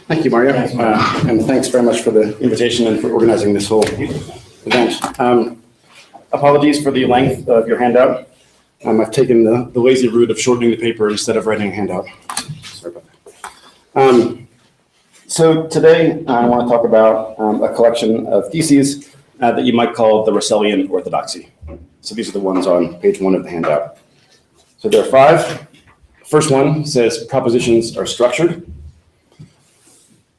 Thank you, Mario, and thanks very much for the invitation and for organizing this whole event. Apologies for the length of your handout. I've taken the lazy route of shortening the paper instead of writing a handout. Sorry about that. So today I want to talk about a collection of theses that you might call the Russellian Orthodoxy. So these are the ones on page 1 of the handout. So there are 5. First one says propositions are structured.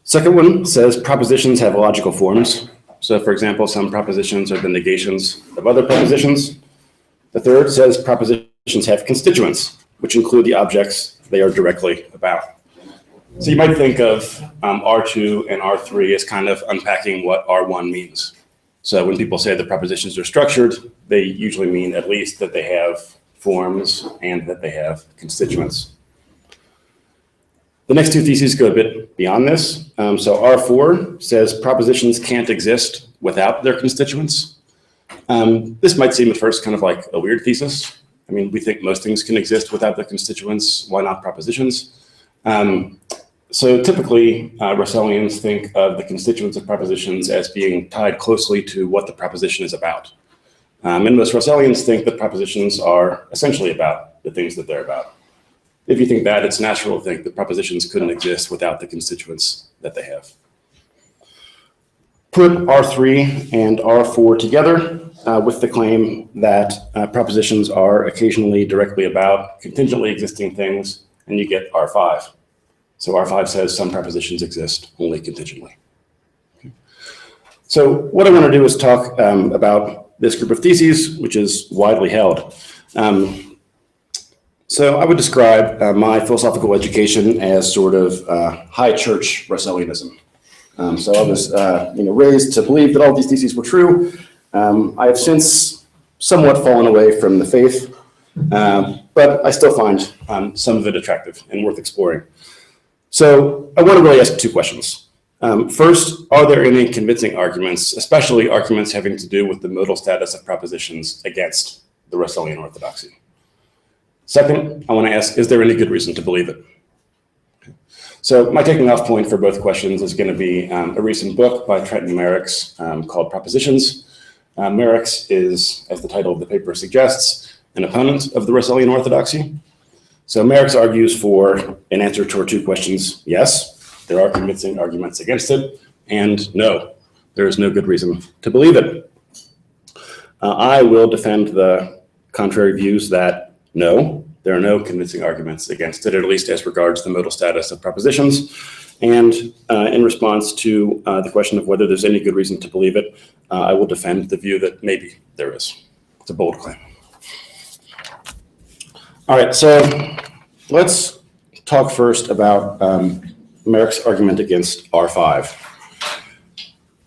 Second one says propositions have logical forms. So for example, some propositions are the negations of other propositions. The third says propositions have constituents, which include the objects they are directly about. So you might think of R2 and R3 as kind of unpacking what R1 means. So when people say the propositions are structured, they usually mean at least that they have forms and that they have constituents. The next 2 theses go a bit beyond this. So R4 says propositions can't exist without their constituents. This might seem at first kind of like a weird thesis. I mean, we think most things can exist without their constituents. Why not propositions? So typically, Russellians think of the constituents of propositions as being tied closely to what the proposition is about. And most Russellians think that propositions are essentially about the things that they're about. If you think that, it's natural to think that propositions couldn't exist without the constituents that they have. Put R3 and R4 together with the claim that propositions are occasionally directly about contingently existing things, and you get R5. So R5 says some propositions exist only contingently. Okay. So what I want to do is talk about this group of theses, which is widely held. So I would describe my philosophical education as sort of high church Russellianism. So I was raised to believe that all these theses were true. I have since somewhat fallen away from the faith, but I still find some of it attractive and worth exploring. So I want to really ask 2 questions. First, are there any convincing arguments, especially arguments having to do with the modal status of propositions against the Russellian orthodoxy? Second, I want to ask, is there any good reason to believe it? Okay. So my taking off point for both questions is going to be a recent book by Trenton Merricks called Propositions. Merricks is, as the title of the paper suggests, an opponent of the Russellian orthodoxy. So Merricks argues for, in answer to our 2 questions, yes, there are convincing arguments against it, and no, there is no good reason to believe it. I will defend the contrary views that no, there are no convincing arguments against it, at least as regards the modal status of propositions. And in response to the question of whether there's any good reason to believe it, I will defend the view that maybe there is. It's a bold claim. All right, so let's talk first about Merrick's argument against R5.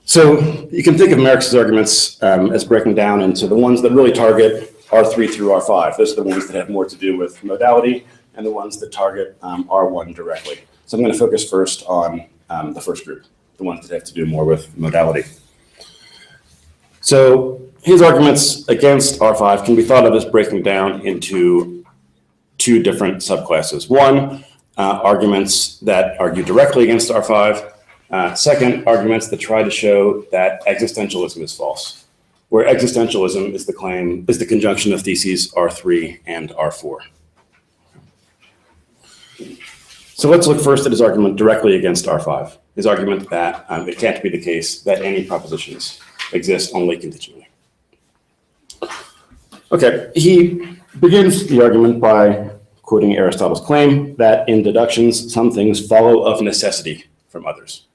So you can think of Merrick's arguments as breaking down into the ones that really target R3 through R5. Those are the ones that have more to do with modality and the ones that target R1 directly. So I'm going to focus first on the first group, the ones that have to do more with modality. So his arguments against R5 can be thought of as breaking down into 2 different subclasses. One, arguments that argue directly against R5. Second, arguments that try to show that existentialism is false, where existentialism is the conjunction of theses R3 and R4. So let's look first at his argument directly against R5, his argument that it can't be the case that any propositions exist only contingently. Okay, he begins the argument by quoting Aristotle's claim that in deductions, some things follow of necessity from others.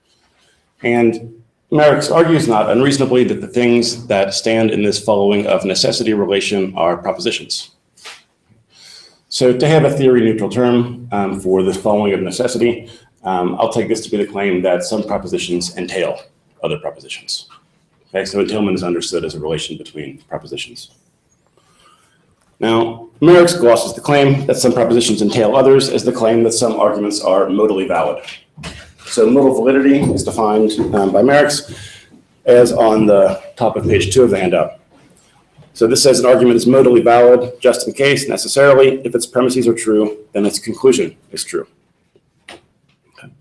And Merricks argues not unreasonably that the things that stand in this following of necessity relation are propositions. So to have a theory-neutral term for this following of necessity, I'll take this to be the claim that some propositions entail other propositions. Okay, so entailment is understood as a relation between propositions. Now, Merricks glosses the claim that some propositions entail others as the claim that some arguments are modally valid. So modal validity is defined by Merricks as on the top of page 2 of the handout. So this says an argument is modally valid just in case, necessarily. If its premises are true, then its conclusion is true. Okay.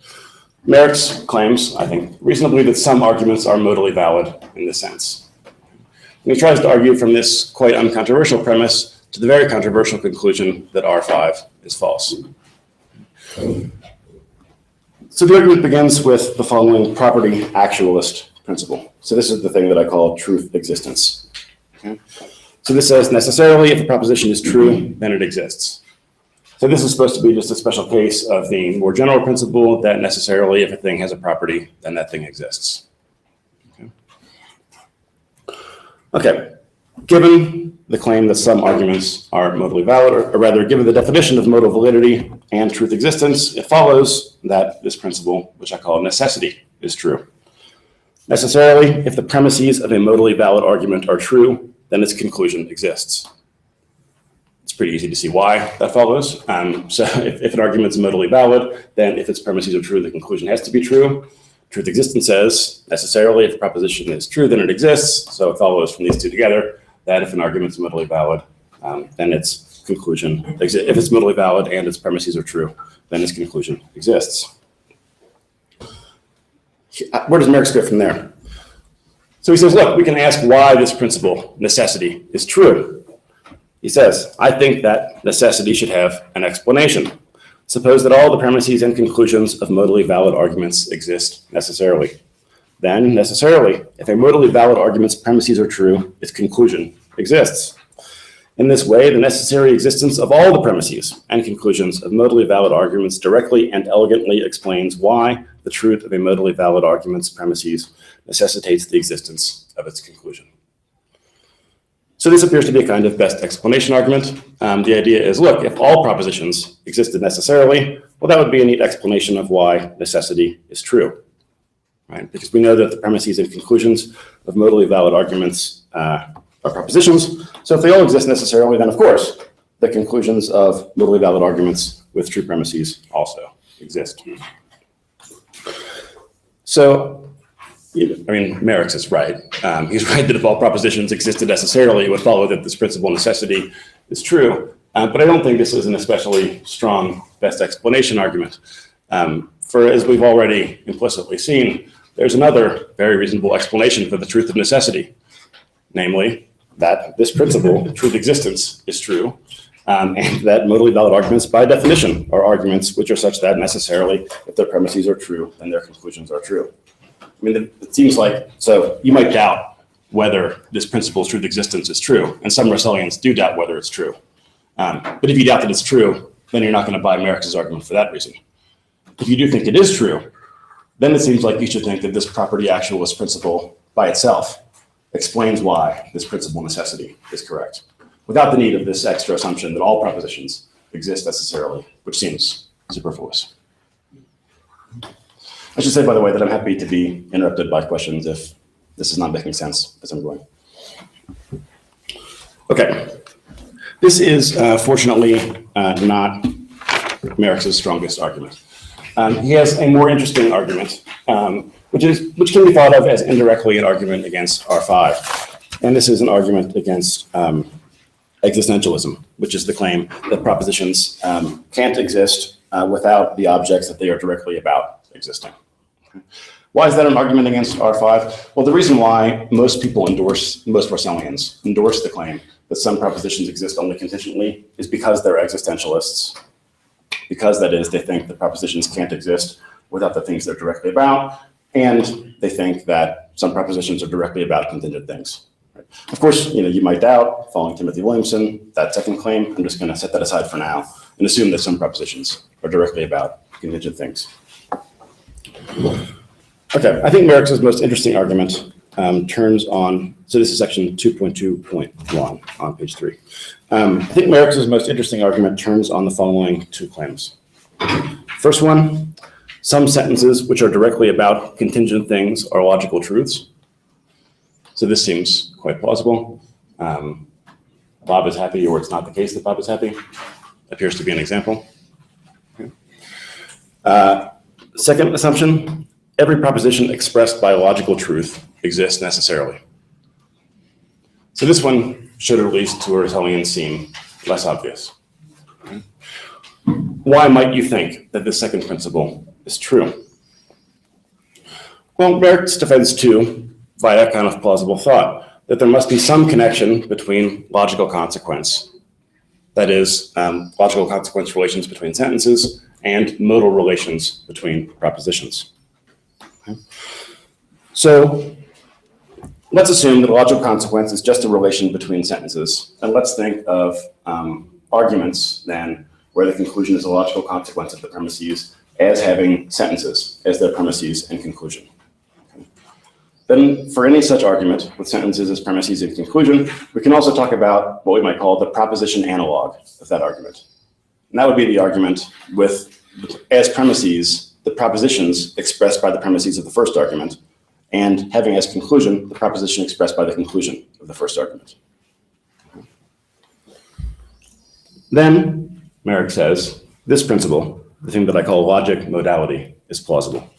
Merricks claims, I think, reasonably that some arguments are modally valid in this sense. And he tries to argue from this quite uncontroversial premise to the very controversial conclusion that R5 is false. So the argument begins with the following property actualist principle. So this is the thing that I call truth existence. Okay? So this says necessarily if a proposition is true, then it exists. So this is supposed to be just a special case of the more general principle that necessarily if a thing has a property, then that thing exists. Okay. Given the claim that some arguments are modally valid, or rather given the definition of modal validity and truth existence, it follows that this principle, which I call necessity, is true. Necessarily, if the premises of a modally valid argument are true, then its conclusion exists. It's pretty easy to see why that follows. So if an argument is modally valid, then if its premises are true, the conclusion has to be true. Truth existence says necessarily if a proposition is true, then it exists. So it follows from these two together that if an argument is modally valid, then its conclusion exists. If it's modally valid and its premises are true, then its conclusion exists. Where does Merricks go from there? So he says, look, we can ask why this principle, necessity, is true. He says, I think that necessity should have an explanation. Suppose that all the premises and conclusions of modally valid arguments exist necessarily. Then, necessarily, if a modally valid argument's premises are true, its conclusion exists. In this way, the necessary existence of all the premises and conclusions of modally valid arguments directly and elegantly explains why the truth of a modally valid argument's premises necessitates the existence of its conclusion. So this appears to be a kind of best explanation argument. The idea is, look, if all propositions existed necessarily, well, that would be a neat explanation of why necessity is true, right? Because we know that the premises and conclusions of modally valid arguments are propositions. So if they all exist necessarily, then of course, the conclusions of modally valid arguments with true premises also exist. So, I mean, Merricks is right. He's right that if all propositions existed necessarily, it would follow that this principle of necessity is true. But I don't think this is an especially strong best explanation argument. For as we've already implicitly seen, there's another very reasonable explanation for the truth of necessity, namely that this principle, truth existence, is true, and that modally valid arguments by definition are arguments which are such that necessarily if their premises are true, then their conclusions are true. I mean, it seems like, so you might doubt whether this principle's truth existence is true, and some Russellians do doubt whether it's true. But if you doubt that it's true, then you're not going to buy Merricks' argument for that reason. If you do think it is true, then it seems like you should think that this property actualist principle by itself explains why this principle necessity is correct, without the need of this extra assumption that all propositions exist necessarily, which seems superfluous. I should say, by the way, that I'm happy to be interrupted by questions if this is not making sense as I'm going. Okay. This is fortunately not Merricks' strongest argument. He has a more interesting argument, which can be thought of as indirectly an argument against R5. And this is an argument against existentialism, which is the claim that propositions can't exist without the objects that they are directly about existing. Why is that an argument against R5? Well, the reason why most Russellians endorse the claim that some propositions exist only contingently is because they're existentialists. Because that is, they think that propositions can't exist without the things they're directly about, and they think that some propositions are directly about contingent things. Right? Of course, you might doubt, following Timothy Williamson, that second claim. I'm just going to set that aside for now and assume that some propositions are directly about contingent things. Okay, I think Merricks' most interesting argument turns on, so this is section 2.2.1 on page 3. I think Merricks' most interesting argument turns on the following two claims. First one, some sentences which are directly about contingent things are logical truths. So this seems quite plausible. Bob is happy, or it's not the case that Bob is happy. Appears to be an example. Okay. Second assumption, every proposition expressed by a logical truth exists necessarily. So this one should, at least to a Russellian, seem less obvious. Why might you think that this second principle is true? Well, Merricks defends two via kind of plausible thought, that there must be some connection between logical consequence, that is, logical consequence relations between sentences, and modal relations between propositions. Okay. So let's assume that a logical consequence is just a relation between sentences, and let's think of arguments then where the conclusion is a logical consequence of the premises as having sentences as their premises and conclusion. Okay. Then for any such argument with sentences as premises and conclusion, we can also talk about what we might call the proposition analog of that argument. And that would be the argument with, as premises, the propositions expressed by the premises of the first argument, and having as conclusion the proposition expressed by the conclusion of the first argument. Then Merricks says, this principle, the thing that I call logic modality, is plausible.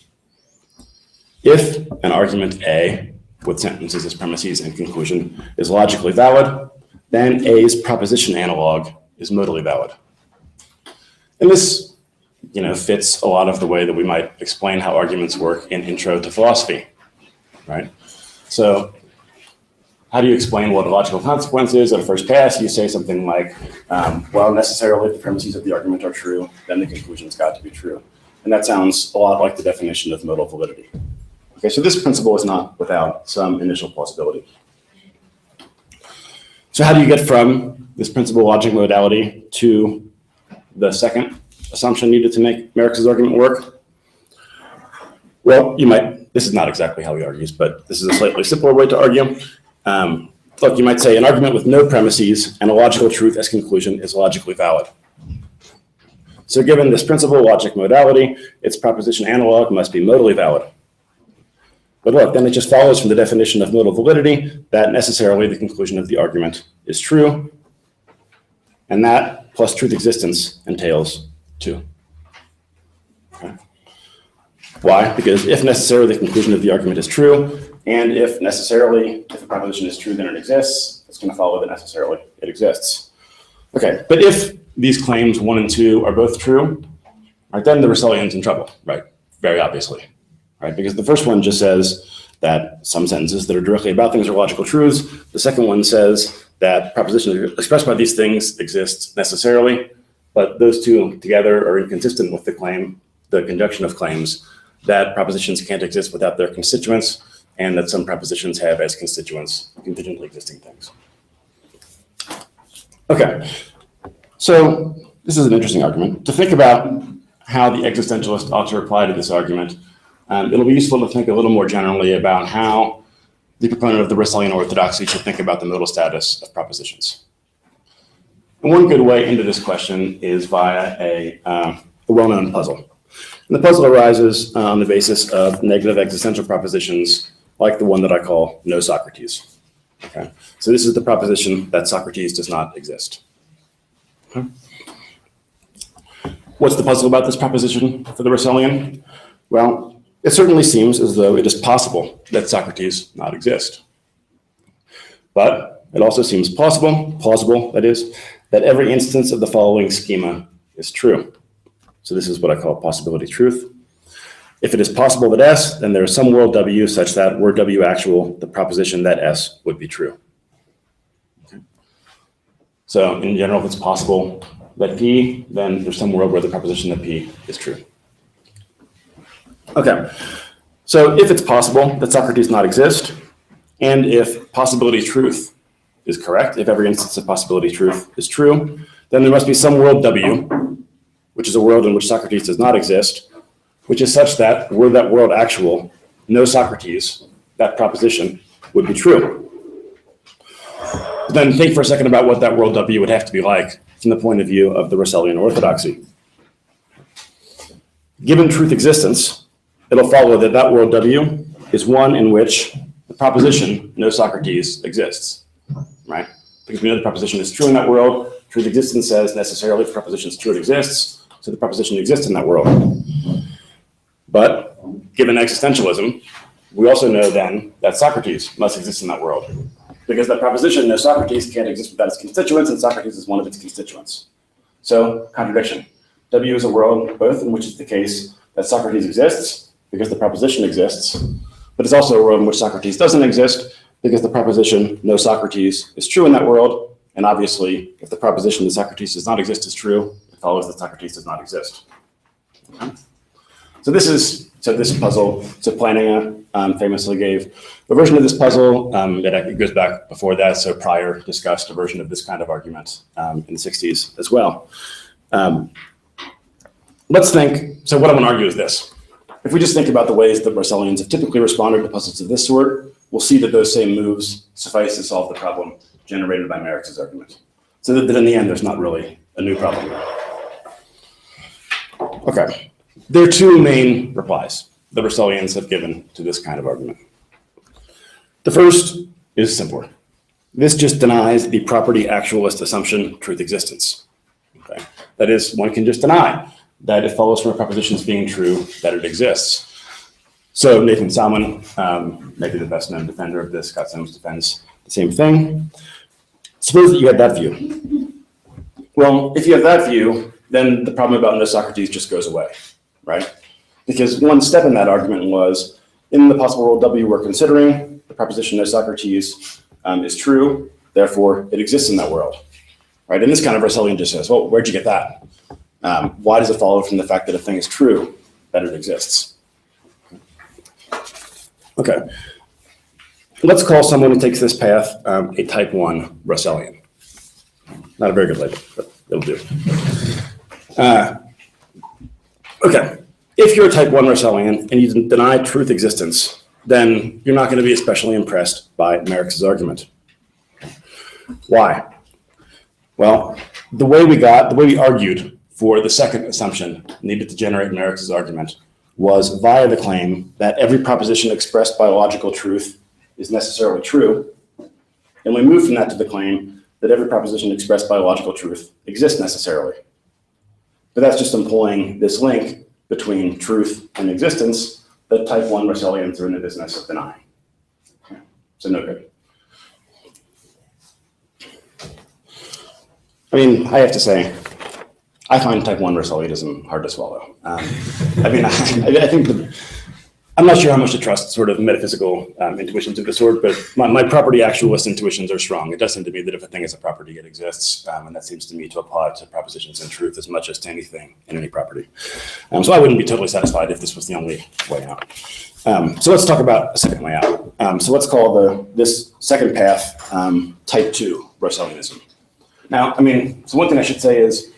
If an argument A with sentences as premises and conclusion is logically valid, then A's proposition analog is modally valid. And this, fits a lot of the way that we might explain how arguments work in Intro to Philosophy, right? So how do you explain what a logical consequence is? At a first pass, you say something like, well, necessarily if the premises of the argument are true, then the conclusion's got to be true. And that sounds a lot like the definition of modal validity. Okay, so this principle is not without some initial plausibility. So how do you get from this principle logic modality to the second assumption needed to make Merricks' argument work? Well, this is not exactly how he argues, but this is a slightly simpler way to argue. Look, you might say an argument with no premises and a logical truth as conclusion is logically valid. So given this principle, logic modality, its proposition analog must be modally valid. But look, then it just follows from the definition of modal validity that necessarily the conclusion of the argument is true, and that plus truth existence entails 2. Okay. Why? Because if necessarily the conclusion of the argument is true, and if necessarily, if a proposition is true, then it exists, it's going to follow that necessarily it exists. Okay, but if these claims 1 and 2 are both true, right, then the Russellian's in trouble, right? Very obviously, right? Because the first one just says that some sentences that are directly about things are logical truths. The second one says that propositions expressed by these things exist necessarily, but those two together are inconsistent with the claim, the conjunction of claims, that propositions can't exist without their constituents, and that some propositions have as constituents contingently existing things. Okay, so this is an interesting argument. To think about how the existentialist ought to reply to this argument, it'll be useful to think a little more generally about how the proponent of the Russellian orthodoxy should think about the modal status of propositions. And one good way into this question is via a well-known puzzle. And the puzzle arises on the basis of negative existential propositions like the one that I call no Socrates. Okay. So this is the proposition that Socrates does not exist. Okay. What's the puzzle about this proposition for the Russellian? Well, it certainly seems as though it is possible that Socrates not exist. But it also seems plausible, that is, that every instance of the following schema is true. So this is what I call possibility truth. If it is possible that S, then there is some world W such that were W actual, the proposition that S would be true. Okay. So in general, if it's possible that P, then there's some world where the proposition that P is true. Okay, so if it's possible that Socrates not exist, and if possibility truth is correct, if every instance of possibility truth is true, then there must be some world W, which is a world in which Socrates does not exist, which is such that were that world actual, no Socrates, that proposition would be true. Then think for a second about what that world W would have to be like from the point of view of the Russellian orthodoxy. Given truth existence, it'll follow that that world W is one in which the proposition no Socrates exists, right? Because we know the proposition is true in that world. Truth existence says necessarily if the proposition is true, it exists. So the proposition exists in that world. But given existentialism, we also know then that Socrates must exist in that world. Because that proposition, no Socrates, can't exist without its constituents, and Socrates is one of its constituents. So, contradiction. W is a world both in which it's the case that Socrates exists, because the proposition exists, but it's also a world in which Socrates doesn't exist because the proposition no Socrates is true in that world. And obviously, if the proposition that Socrates does not exist is true, it follows that Socrates does not exist. Okay. So this puzzle, so Plantinga famously gave a version of this puzzle that goes back before that. So Prior discussed a version of this kind of argument in the 60s as well. Let's think, so what I want to argue is this. If we just think about the ways that Russellians have typically responded to puzzles of this sort, we'll see that those same moves suffice to solve the problem generated by Merricks' argument. So that in the end, there's not really a new problem. Okay, there are two main replies that Russellians have given to this kind of argument. The first is simpler. This just denies the property actualist assumption truth existence. Okay? That is, one can just deny that it follows from a proposition's being true that it exists. So Nathan Salmon, maybe the best known defender of this, Scott Sims defends the same thing. Suppose that you had that view. Well, if you have that view, then the problem about no Socrates just goes away, right? Because one step in that argument was, in the possible world W we're considering, the proposition no Socrates is true, therefore it exists in that world, right? And this kind of Russellian just says, well, where'd you get that? Why does it follow from the fact that a thing is true that it exists? Okay, let's call someone who takes this path a type 1 Russellian. Not a very good label, but it'll do. Okay, if you're a type 1 Russellian and you deny truth existence, then you're not going to be especially impressed by Merricks' argument. Why? Well, the way we argued for the second assumption needed to generate Merricks' argument was via the claim that every proposition expressed by logical truth is necessarily true. And we moved from that to the claim that every proposition expressed by logical truth exists necessarily. But that's just employing this link between truth and existence that type 1 Russellians are in the business of denying. Okay. So no good. I mean, I have to say, I find type 1 Russellianism hard to swallow. I think I'm not sure how much to trust sort of metaphysical intuitions of the sort, but my property actualist intuitions are strong. It does seem to me that if a thing is a property, it exists, and that seems to me to apply to propositions in truth as much as to anything in any property. So I wouldn't be totally satisfied if this was the only way out. So let's talk about a second way out. So let's call this second path type 2 Russellianism. Now, I mean, so one thing I should say is,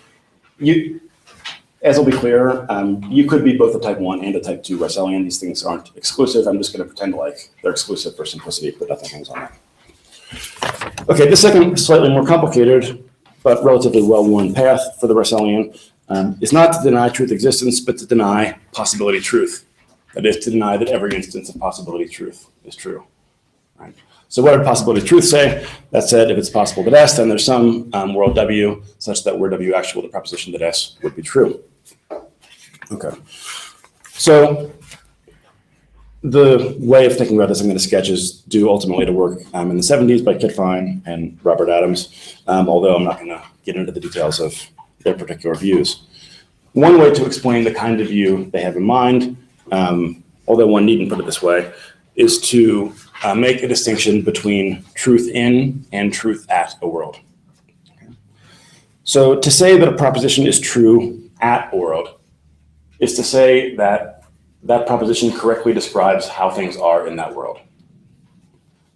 as will be clear, you could be both a type 1 and a type 2 Russellian. These things aren't exclusive. I'm just going to pretend like they're exclusive for simplicity, but nothing hangs on that. Okay, the second, slightly more complicated, but relatively well-worn path for the Russellian is not to deny truth existence, but to deny possibility truth. That is, to deny that every instance of possibility truth is true. Right? So what did possibility truth say? That said, if it's possible that S, then there's some world W such that were W actual, the proposition that S would be true. Okay. So the way of thinking about this I'm going to sketch is due ultimately to work in the 70s by Kit Fine and Robert Adams, although I'm not going to get into the details of their particular views. One way to explain the kind of view they have in mind, although one needn't put it this way, is to make a distinction between truth in and truth at a world. Okay. So to say that a proposition is true at a world is to say that that proposition correctly describes how things are in that world.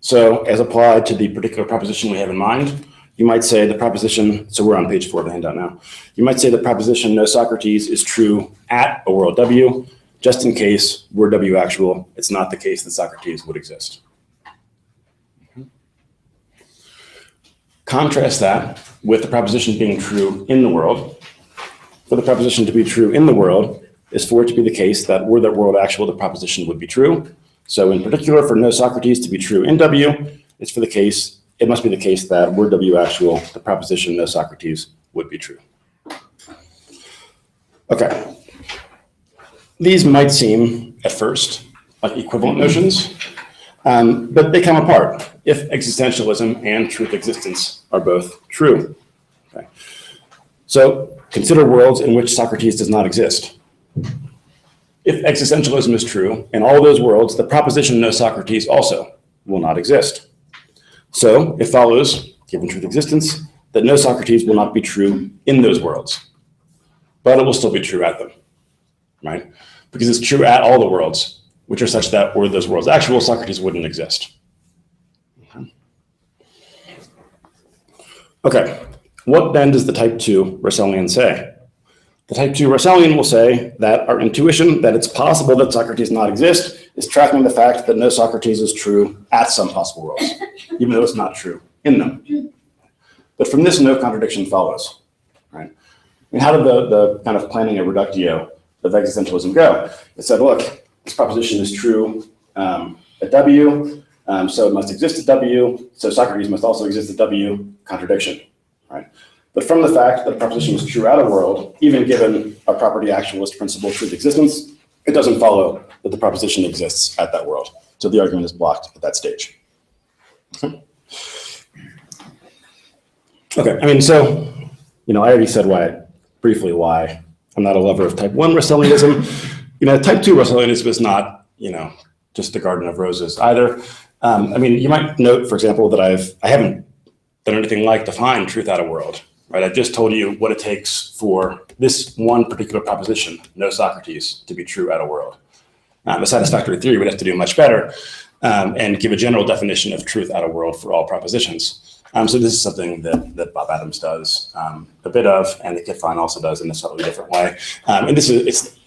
So as applied to the particular proposition we have in mind, you might say the proposition, so we're on page 4 of the handout now, you might say the proposition no Socrates is true at a world W, just in case were W actual, it's not the case that Socrates would exist. Contrast that with the proposition being true in the world. For the proposition to be true in the world is for it to be the case that were that world actual, the proposition would be true. So in particular, for no Socrates to be true in W, it must be the case that were W actual, the proposition no Socrates would be true. Okay. These might seem, at first, like equivalent notions, but they come apart if existentialism and truth existence are both true. Okay. So consider worlds in which Socrates does not exist. if existentialism is true, in all those worlds, the proposition no Socrates also will not exist. So it follows, given truth existence, that no Socrates will not be true in those worlds, but it will still be true at them, right? Because it's true at all the worlds, which are such that were those worlds actual, Socrates wouldn't exist. Okay, what then does the type 2 Russellian say? The type 2 Russellian will say that our intuition that it's possible that Socrates not exist is tracking the fact that no Socrates is true at some possible worlds, even though it's not true in them. But from this, no contradiction follows, right? I mean, how did the kind of planning a reductio of existentialism go? It said, look, this proposition is true at W, so it must exist at W, so Socrates must also exist at W, contradiction, right? But from the fact that the proposition is true at a world, even given our property actualist principle of truth existence, it doesn't follow that the proposition exists at that world. So the argument is blocked at that stage. Okay, I mean, so, I already said briefly why I'm not a lover of type 1 Russellianism. Type 2 Russellianism is not, just the garden of roses either. I mean, you might note, for example, that I haven't done anything like define truth at a world. Right, I just told you what it takes for this one particular proposition, no Socrates, to be true at a world. A satisfactory theory would have to do much better and give a general definition of truth at a world for all propositions. So this is something that Bob Adams does a bit of, and that Kitfine also does in a slightly different way. And it's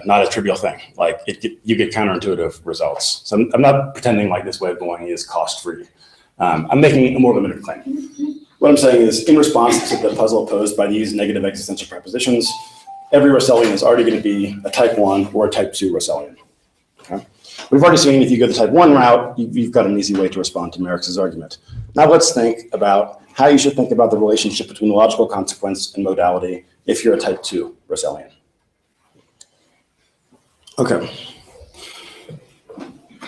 not a trivial thing. Like you get counterintuitive results. So I'm not pretending like this way of going is cost-free. I'm making a more limited claim. What I'm saying is, in response to the puzzle posed by these negative existential propositions, every Russellian is already going to be a type 1 or a type 2 Russellian. Okay? We've already seen if you go the type 1 route, you've got an easy way to respond to Merricks' argument. Now let's think about how you should think about the relationship between logical consequence and modality if you're a type 2 Russellian. Okay.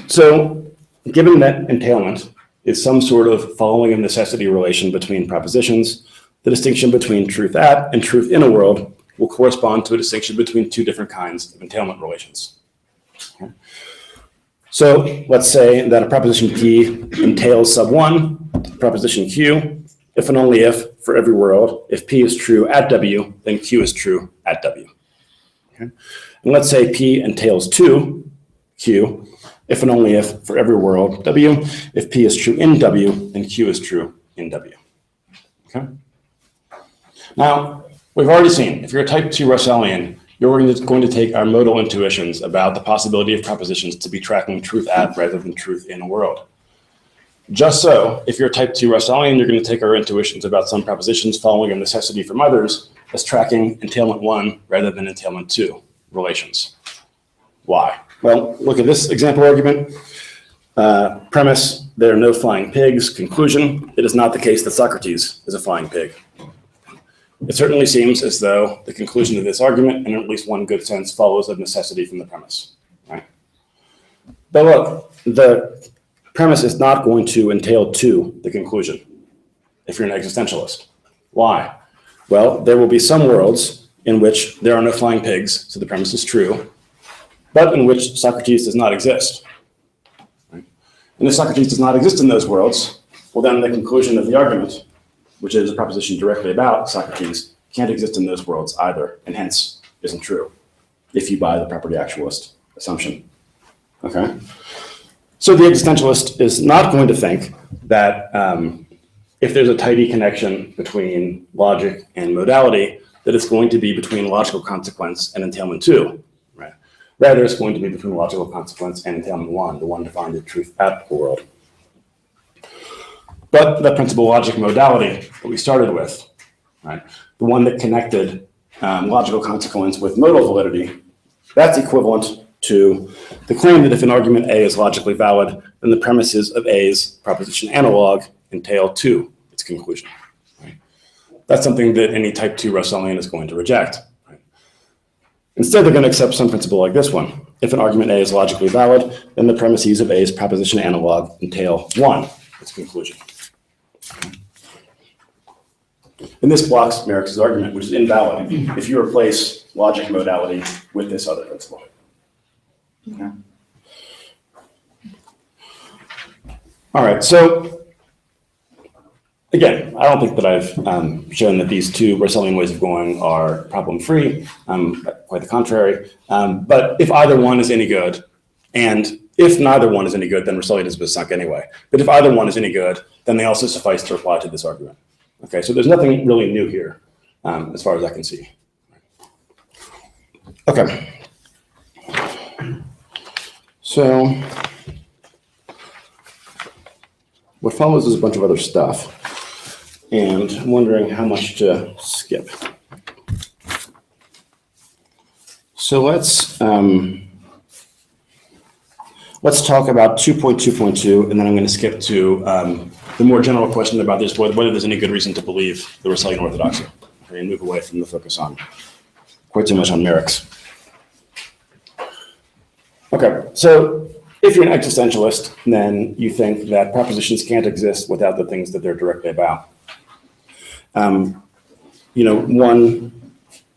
So given that entailment is some sort of following of necessity relation between propositions, the distinction between truth at and truth in a world will correspond to a distinction between two different kinds of entailment relations. Okay. So let's say that a proposition P entails sub 1, proposition Q, if and only if, for every world, if P is true at W, then Q is true at W. Okay. And let's say P entails 2, Q, if and only if, for every world, W, if P is true in W, then Q is true in W. Okay? Now, we've already seen, if you're a type 2 Russellian, you're going to take our modal intuitions about the possibility of propositions to be tracking truth at rather than truth in a world. Just so, if you're a type 2 Russellian, you're going to take our intuitions about some propositions following a necessity from others as tracking entailment 1 rather than entailment 2 relations. Why? Well, look at this example argument. Premise, there are no flying pigs. Conclusion, it is not the case that Socrates is a flying pig. It certainly seems as though the conclusion of this argument, in at least one good sense, follows of necessity from the premise. Right? But look, the premise is not going to entail to the conclusion if you're an existentialist. Why? Well, there will be some worlds in which there are no flying pigs, so the premise is true, but in which Socrates does not exist. Right? And if Socrates does not exist in those worlds, well, then the conclusion of the argument, which is a proposition directly about Socrates, can't exist in those worlds either, and hence isn't true, if you buy the property actualist assumption. Okay? So the existentialist is not going to think that if there's a tidy connection between logic and modality, that it's going to be between logical consequence and entailment 2. Rather, it's going to be between logical consequence and entailment 1, the one defined as truth at the world. But the principal logic modality that we started with, right, the one that connected logical consequence with modal validity, that's equivalent to the claim that if an argument A is logically valid, then the premises of A's proposition analog entail to its conclusion. Right? That's something that any type 2 Russellian is going to reject. Instead, they're going to accept some principle like this one. If an argument A is logically valid, then the premises of A's proposition analog entail 1, its conclusion. And this blocks Merricks' argument, which is invalid if you replace logic modality with this other principle. Okay. All right, so again, I don't think that I've shown that these two Russellian ways of going are problem-free, quite the contrary. But if either one is any good, and if neither one is any good, then Russellianism is sunk anyway. But if either one is any good, then they also suffice to reply to this argument. Okay, so there's nothing really new here, as far as I can see. Okay. So what follows is a bunch of other stuff, and I'm wondering how much to skip. So let's talk about 2.2.2, and then I'm going to skip to the more general question about this, whether there's any good reason to believe the Russellian Orthodoxy, okay, and move away from the focus on quite too much on Merricks. Okay, so if you're an existentialist, then you think that propositions can't exist without the things that they're directly about. One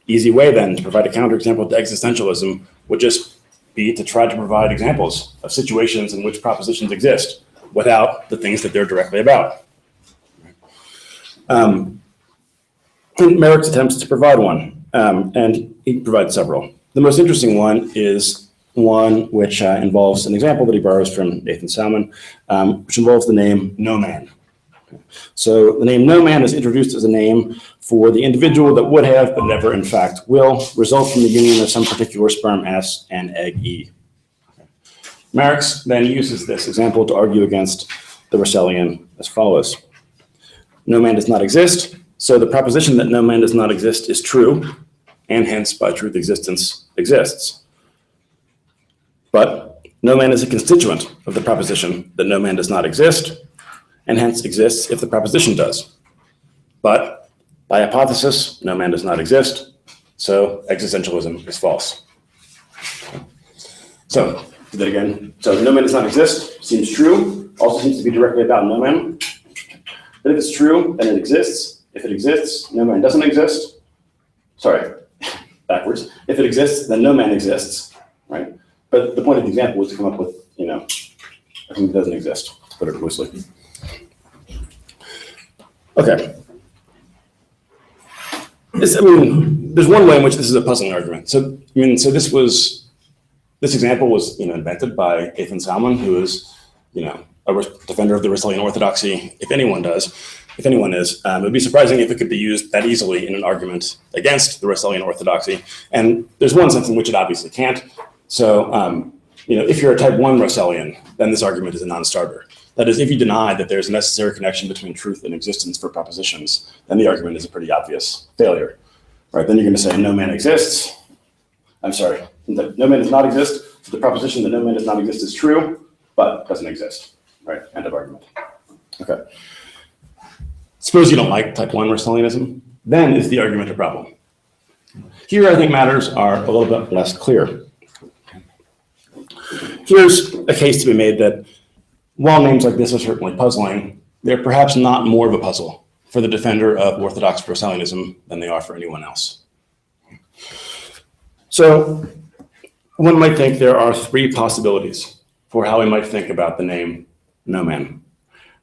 easy way then to provide a counterexample to existentialism would just be to try to provide examples of situations in which propositions exist without the things that they're directly about. Merricks attempts to provide one, and he provides several. The most interesting one is one which involves an example that he borrows from Nathan Salmon, which involves the name no man. So the name no man is introduced as a name for the individual that would have, but never in fact will, result from the union of some particular sperm S and egg E. Merricks then uses this example to argue against the Russellian as follows. No man does not exist, so the proposition that no man does not exist is true, and hence by truth existence exists. But no man is a constituent of the proposition that no man does not exist, and hence exists if the proposition does. But by hypothesis, no man does not exist, so existentialism is false. So, do that again. So no man does not exist seems true, also seems to be directly about no man. But if it's true, then it exists. If it exists, no man doesn't exist. Sorry, backwards. If it exists, then no man exists, right? But the point of the example was to come up with, a thing that doesn't exist, to put it loosely. Okay. There's one way in which this is a puzzling argument. So this example was, invented by Nathan Salmon, who is, a defender of the Russellian Orthodoxy. If anyone is, it would be surprising if it could be used that easily in an argument against the Russellian Orthodoxy. And there's one sense in which it obviously can't. So, if you're a type 1 Russellian, then this argument is a non-starter. That is, if you deny that there's a necessary connection between truth and existence for propositions, then the argument is a pretty obvious failure, right? Then you're going to say no man exists. I'm sorry, no man does not exist. So the proposition that no man does not exist is true, but doesn't exist, right? End of argument. Okay. Suppose you don't like type 1 Russellianism, then is the argument a problem? Here, I think matters are a little bit less clear. Here's a case to be made that while names like this are certainly puzzling, they're perhaps not more of a puzzle for the defender of Orthodox Russellianism than they are for anyone else. So one might think there are three possibilities for how we might think about the name no man.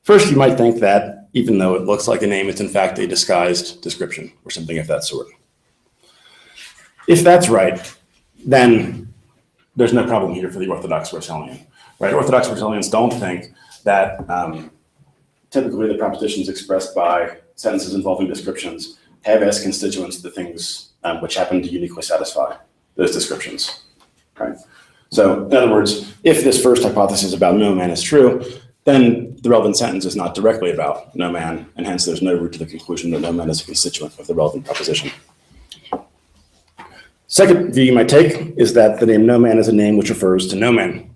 First, you might think that even though it looks like a name, it's in fact a disguised description or something of that sort. If that's right, then there's no problem here for the Orthodox Russellian, right? Orthodox Russellians don't think that typically the propositions expressed by sentences involving descriptions have as constituents the things which happen to uniquely satisfy those descriptions, right? So in other words, if this first hypothesis about no man is true, then the relevant sentence is not directly about no man, and hence there's no route to the conclusion that no man is a constituent of the relevant proposition. Second view you might take is that the name no man is a name which refers to no man.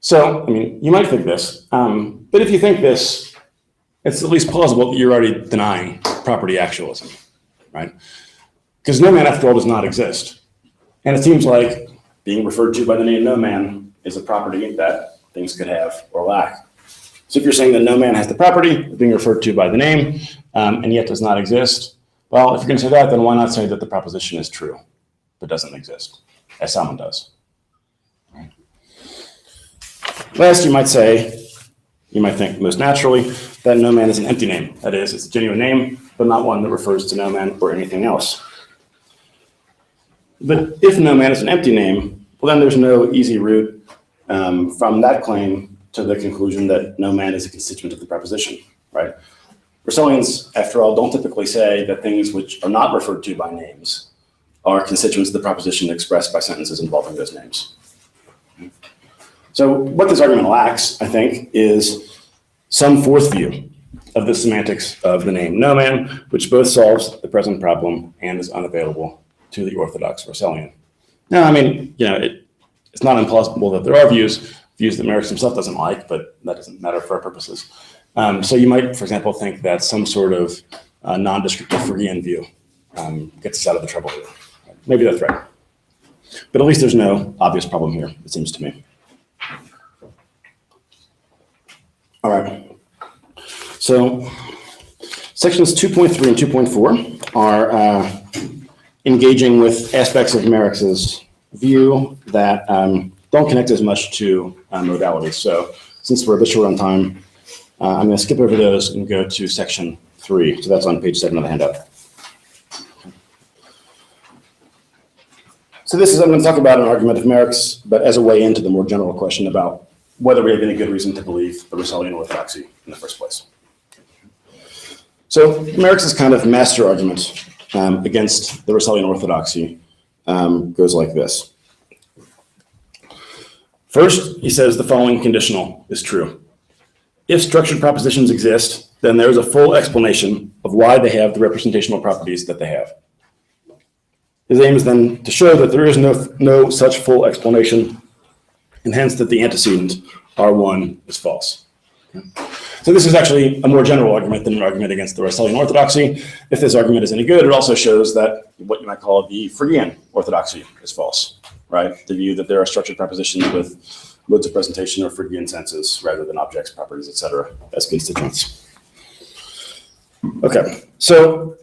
So, you might think this, but if you think this, it's at least plausible that you're already denying property actualism, right? Because no man, after all, does not exist. And it seems like being referred to by the name no man is a property that things could have or lack. So if you're saying that no man has the property of being referred to by the name and yet does not exist, well, if you're going to say that, then why not say that the proposition is true but doesn't exist? as Salmon does. Right. Last, you might think most naturally that no man is an empty name. That is, it's a genuine name, but not one that refers to no man or anything else. But if no man is an empty name, well, then there's no easy route from that claim to the conclusion that no man is a constituent of the proposition, right? Russellians, after all, don't typically say that things which are not referred to by names are constituents of the proposition expressed by sentences involving those names. So what this argument lacks, I think, is some fourth view of the semantics of the name no man, which both solves the present problem and is unavailable to the orthodox Russellian. Now, I mean, it's not implausible that there are views that Merricks himself doesn't like, but that doesn't matter for our purposes. So you might, for example, think that some sort of non-descriptive Phrygian view gets us out of the trouble here. Maybe that's right. But at least there's no obvious problem here, it seems to me. All right. So sections 2.3 and 2.4 are engaging with aspects of Merricks's view that don't connect as much to modality. So since we're a bit short on time, I'm going to skip over those and go to section 3. So that's on page 7 of the handout. So I'm going to talk about an argument of Merricks, but as a way into the more general question about whether we have any good reason to believe the Russellian orthodoxy in the first place. So Merricks' kind of master argument against the Russellian orthodoxy goes like this. First, he says the following conditional is true. If structured propositions exist, then there is a full explanation of why they have the representational properties that they have. His aim is then to show that there is no such full explanation, and hence that the antecedent R1 is false. Okay. So this is actually a more general argument than an argument against the Russellian orthodoxy. If this argument is any good, it also shows that what you might call the Phrygian orthodoxy is false, right? The view that there are structured propositions with modes of presentation or Phrygian senses rather than objects, properties, etc., as constituents. Okay, so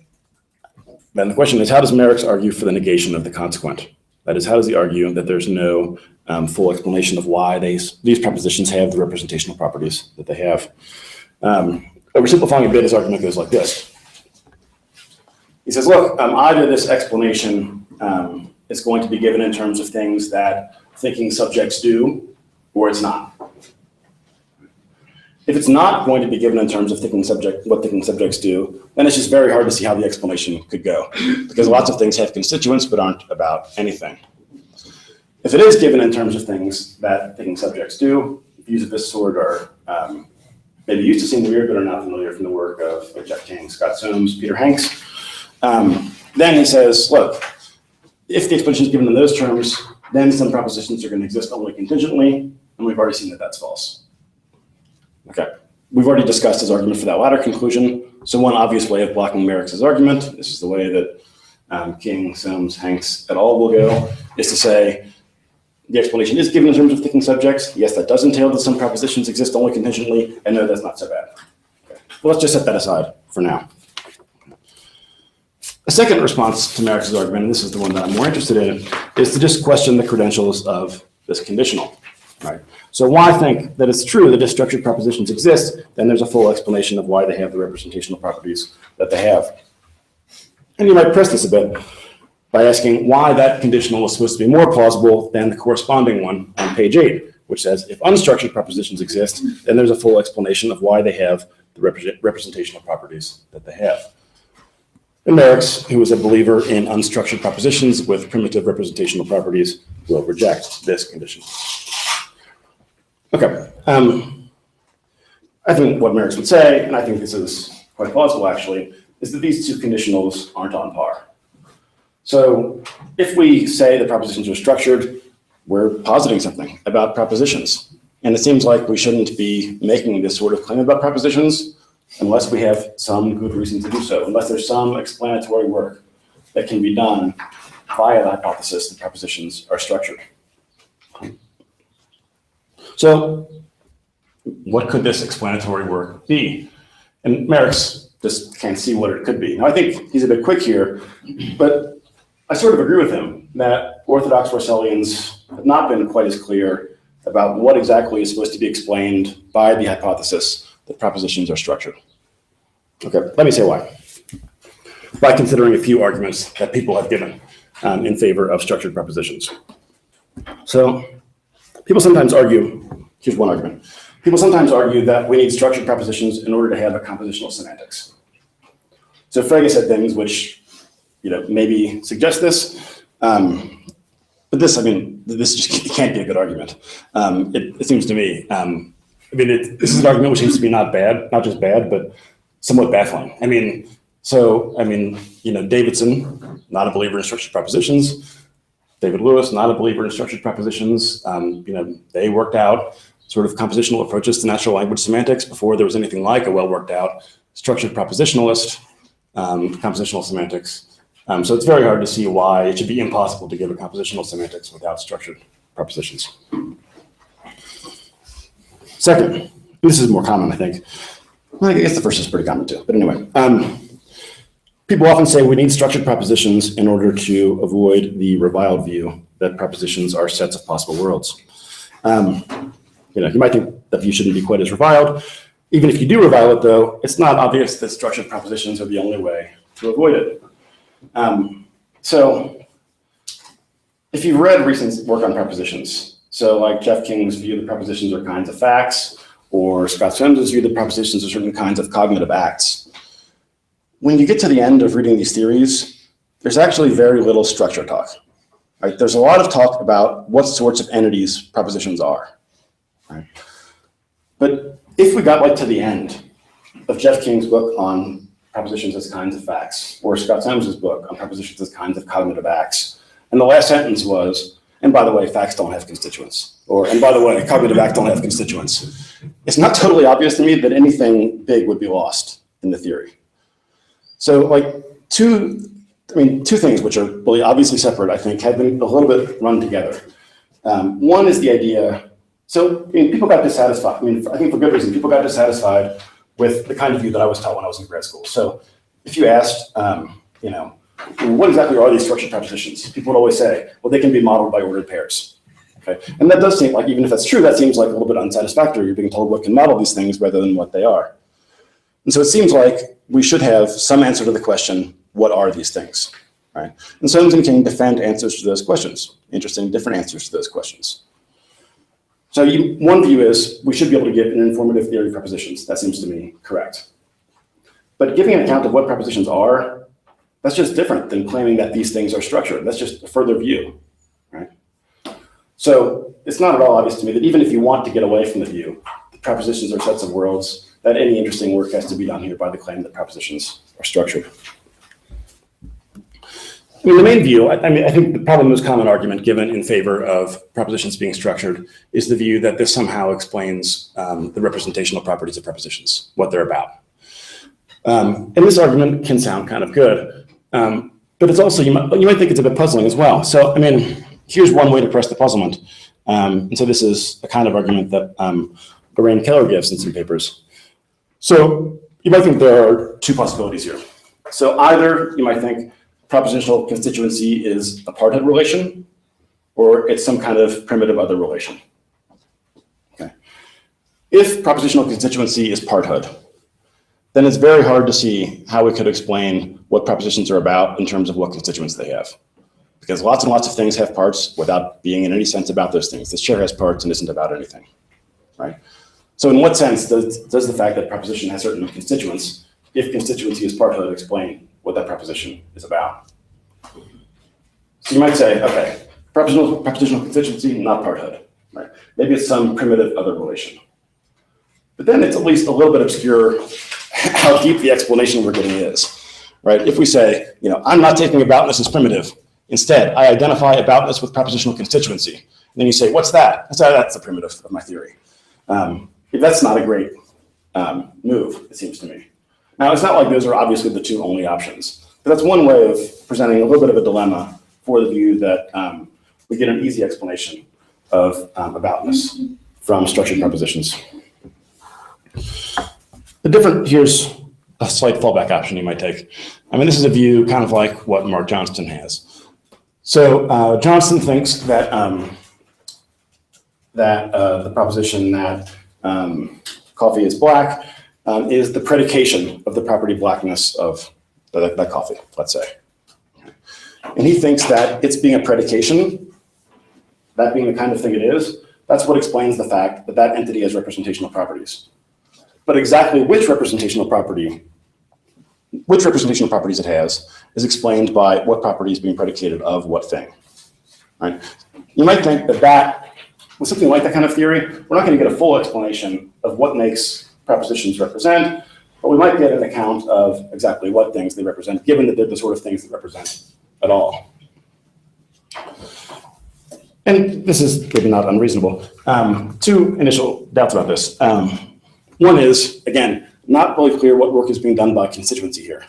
then the question is, how does Merricks argue for the negation of the consequent? That is, how does he argue that there's no full explanation of why these propositions have the representational properties that they have? Oversimplifying a bit, his argument goes like this. He says, look, either this explanation is going to be given in terms of things that thinking subjects do, or it's not. If it's not going to be given in terms of what thinking subjects do, then it's just very hard to see how the explanation could go, because lots of things have constituents but aren't about anything. If it is given in terms of things that thinking subjects do, views of this sort are maybe used to seem weird but are not familiar from the work of Jeff King, Scott Soames, Peter Hanks. Then he says, look, if the explanation is given in those terms, then some propositions are going to exist only contingently, and we've already seen that that's false. Okay, we've already discussed his argument for that latter conclusion. So one obvious way of blocking Merricks' argument, this is the way that King, Soames, Hanks et al. Will go, is to say the explanation is given in terms of thinking subjects. Yes, that does entail that some propositions exist only contingently, and no, that's not so bad. Okay. Well, let's just set that aside for now. A second response to Merricks' argument, and this is the one that I'm more interested in, is to just question the credentials of this conditional. Right. So why think that it's true that if structured propositions exist, then there's a full explanation of why they have the representational properties that they have. And you might press this a bit by asking why that conditional is supposed to be more plausible than the corresponding one on page 8, which says if unstructured propositions exist, then there's a full explanation of why they have the representational properties that they have. And Merricks, who is a believer in unstructured propositions with primitive representational properties, will reject this condition. Okay, I think what Merricks would say, and I think this is quite plausible actually, is that these two conditionals aren't on par. So if we say the propositions are structured, we're positing something about propositions. And it seems like we shouldn't be making this sort of claim about propositions unless we have some good reason to do so, unless there's some explanatory work that can be done via the hypothesis that propositions are structured. So what could this explanatory work be? And Merricks just can't see what it could be. Now, I think he's a bit quick here, but I sort of agree with him that Orthodox Russellians have not been quite as clear about what exactly is supposed to be explained by the hypothesis that propositions are structured. Okay, let me say why. By considering a few arguments that people have given in favor of structured propositions. So people sometimes argue, here's one argument. People sometimes argue that we need structured propositions in order to have a compositional semantics. So Frege said things which, maybe suggest this, but this, this just can't be a good argument. It seems to me, this is an argument which seems to be not just bad, but somewhat baffling. Davidson, not a believer in structured propositions. David Lewis, not a believer in structured propositions. They worked out sort of compositional approaches to natural language semantics before there was anything like a well-worked out structured propositionalist compositional semantics. So it's very hard to see why it should be impossible to give a compositional semantics without structured propositions. Second, this is more common, I think. Well, I guess the first is pretty common too, but anyway. People often say we need structured propositions in order to avoid the reviled view that propositions are sets of possible worlds. You might think that view shouldn't be quite as reviled. Even if you do revile it, though, it's not obvious that structured propositions are the only way to avoid it. So if you've read recent work on propositions, so like Jeff King's view that propositions are kinds of facts, or Scott Swem's view that propositions are certain kinds of cognitive acts, when you get to the end of reading these theories, there's actually very little structure talk. Right? There's a lot of talk about what sorts of entities propositions are. Right? But if we got to the end of Jeff King's book on propositions as kinds of facts, or Scott Swem's book on propositions as kinds of cognitive acts, and the last sentence was, and by the way, facts don't have constituents, or, and by the way, cognitive acts don't have constituents, it's not totally obvious to me that anything big would be lost in the theory. So two things which are really obviously separate, I think, have been a little bit run together. One is the idea, people got dissatisfied. I think for good reason, people got dissatisfied with the kind of view that I was taught when I was in grad school. So if you asked, what exactly are these structured propositions? People would always say, well, they can be modeled by ordered pairs. Okay, and that does seem like, even if that's true, that seems like a little bit unsatisfactory. You're being told what can model these things rather than what they are. And so it seems like we should have some answer to the question, what are these things? Right? And Soames and King defend answers to those questions, interesting different answers to those questions. So one view is we should be able to give an informative theory of propositions. That seems to me correct. But giving an account of what propositions are, that's just different than claiming that these things are structured. That's just a further view, right? So it's not at all obvious to me that even if you want to get away from the view that propositions are sets of worlds, that any interesting work has to be done here by the claim that propositions are structured. The main view, I think the probably most common argument given in favor of propositions being structured is the view that this somehow explains the representational properties of propositions, what they're about. And this argument can sound kind of good, but it's also, you might think it's a bit puzzling as well. So, here's one way to press the puzzlement. And so this is a kind of argument that Lorraine Keller gives in some papers. So you might think there are two possibilities here. So either you might think propositional constituency is a parthood relation, or it's some kind of primitive other relation. Okay. If propositional constituency is parthood, then it's very hard to see how we could explain what propositions are about in terms of what constituents they have. Because lots and lots of things have parts without being in any sense about those things. This chair has parts and isn't about anything, right? So in what sense does the fact that proposition has certain constituents, if constituency is parthood, explain what that proposition is about? So you might say, okay, propositional constituency, not parthood, right? Maybe it's some primitive other relation. But then it's at least a little bit obscure how deep the explanation we're getting is, right? If we say, I'm not taking aboutness as primitive. Instead, I identify aboutness with propositional constituency. And then you say, what's that? That's the primitive of my theory. That's not a great move, it seems to me. Now, it's not like those are obviously the two only options, but that's one way of presenting a little bit of a dilemma for the view that we get an easy explanation of aboutness from structured propositions. Here's a slight fallback option you might take. This is a view kind of like what Mark Johnston has. So Johnson thinks that the proposition that coffee is black is the predication of the property blackness of that coffee, let's say. And he thinks that it's being a predication, that being the kind of thing it is, that's what explains the fact that that entity has representational properties. But exactly which representational properties it has is explained by what property is being predicated of what thing. Right? You might think that with something like that kind of theory, we're not going to get a full explanation of what makes propositions represent, but we might get an account of exactly what things they represent, given that they're the sort of things that represent at all. And this is maybe not unreasonable. Two initial doubts about this. One is, again, not really clear what work is being done by constituency here.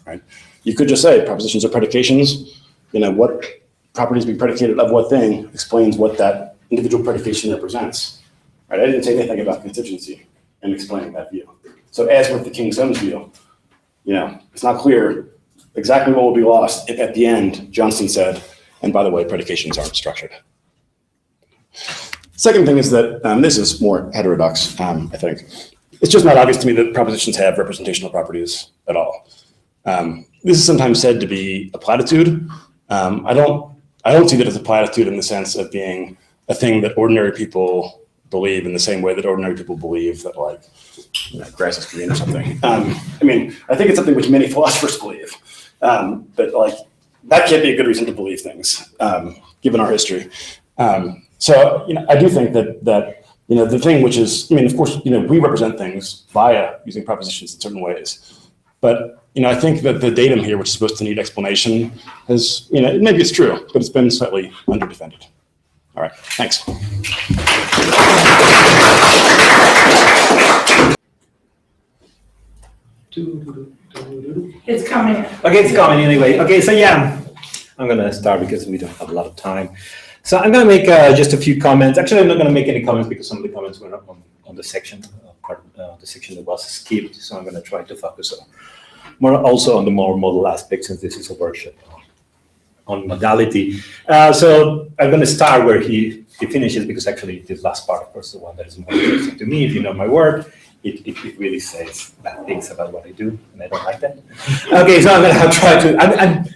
Right? You could just say propositions are predications. What property is being predicated of what thing explains what that individual predication represents. Right? I didn't say anything about constituency in explaining that view. So as with the King-Sons view, it's not clear exactly what will be lost if at the end Johnson said, and by the way, predications aren't structured. Second thing is that this is more heterodox, I think. It's just not obvious to me that propositions have representational properties at all. This is sometimes said to be a platitude. I don't see that as a platitude in the sense of being a thing that ordinary people believe in the same way that ordinary people believe that grass is green or something. I think it's something which many philosophers believe, but that can't be a good reason to believe things, given our history. So I do think that the thing which is, of course, we represent things via using propositions in certain ways, but I think that the datum here, which is supposed to need explanation, has, maybe it's true, but it's been slightly underdefended. All right, thanks. It's coming. Okay, it's coming anyway. Okay, so yeah, I'm going to start because we don't have a lot of time. So I'm going to make just a few comments. Actually, I'm not going to make any comments because some of the comments were not on the section, the section that was skipped. So I'm going to try to focus more also on the more modal aspects, since this is a workshop on modality. So I'm going to start where he finishes, because actually this last part, of course, the one that is more interesting to me. If you know my work, it really says bad things about what I do, and I don't like that. Okay, so I'm going to try to.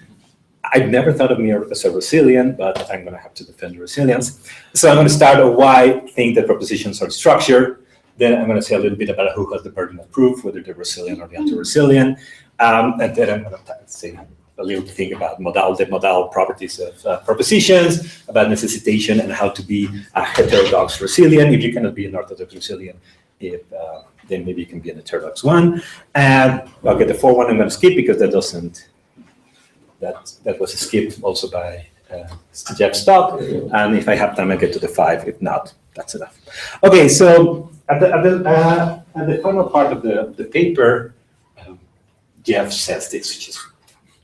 I've never thought of me as a Russellian, but I'm going to have to defend Russellians. So I'm going to start on why I think that propositions are structured. Then I'm going to say a little bit about who has the burden of proof, whether the Russellian or the anti-Russellian. And then I'm going to say a little thing about the modal properties of propositions, about necessitation, and how to be a heterodox Russellian. If you cannot be an orthodox Russellian, then maybe you can be an heterodox one. And okay, the fourth one I'm going to skip because that doesn't. That was skipped also by Jeff Stock, and if I have time, I get to the 5. If not, that's enough. Okay, so at the final part of the paper, Jeff says this, which is,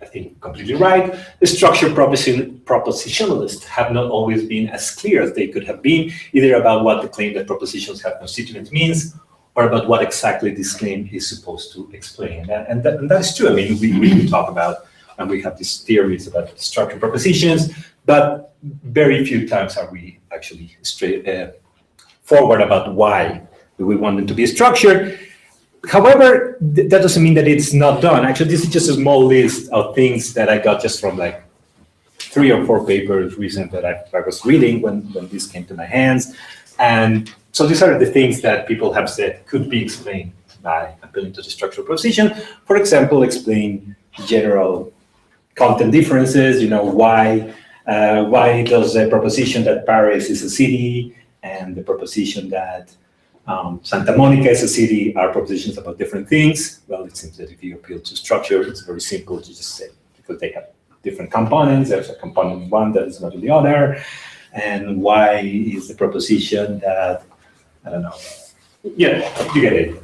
I think, completely right. The structured propositionalists have not always been as clear as they could have been, either about what the claim that propositions have constituents means, or about what exactly this claim is supposed to explain. And that is true. We talk about, and we have these theories about structured propositions, but very few times are we actually forward about why we want them to be structured. However, that doesn't mean that it's not done. Actually, this is just a small list of things that I got just from 3 or 4 papers recent that I was reading when this came to my hands. And so these are the things that people have said could be explained by appealing to the structural proposition. For example, explain general content differences, why does the proposition that Paris is a city and the proposition that Santa Monica is a city are propositions about different things? Well, it seems that if you appeal to structure, it's very simple to just say, because they have different components, there's a component in one that is not in the other, and why is the proposition that, I don't know, yeah, you get it.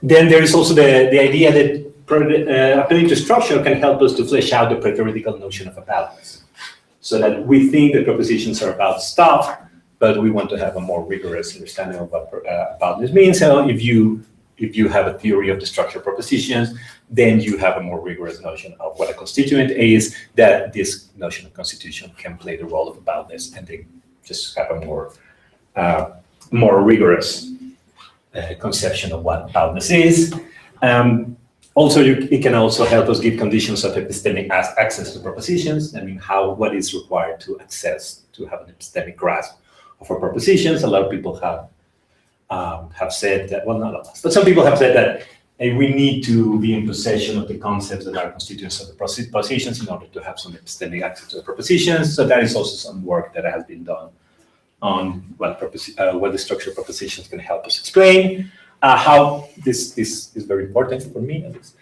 Then there is also the idea that appealing to structure can help us to flesh out the theoretical notion of aboutness, so that we think that propositions are about stuff, but we want to have a more rigorous understanding of what aboutness means. So if you if you have a theory of the structure of propositions, then you have a more rigorous notion of what a constituent is, that this notion of constitution can play the role of aboutness, and they just have a more rigorous conception of what aboutness is. Also, it can also help us give conditions of epistemic access to propositions. I mean, what is required to have an epistemic grasp of our propositions. A lot of people have said that, well, not all of us, but some people have said that we need to be in possession of the concepts that are constituents of the propositions in order to have some epistemic access to the propositions. So that is also some work that has been done on what the structure of propositions can help us explain. How this is very important for me, at least.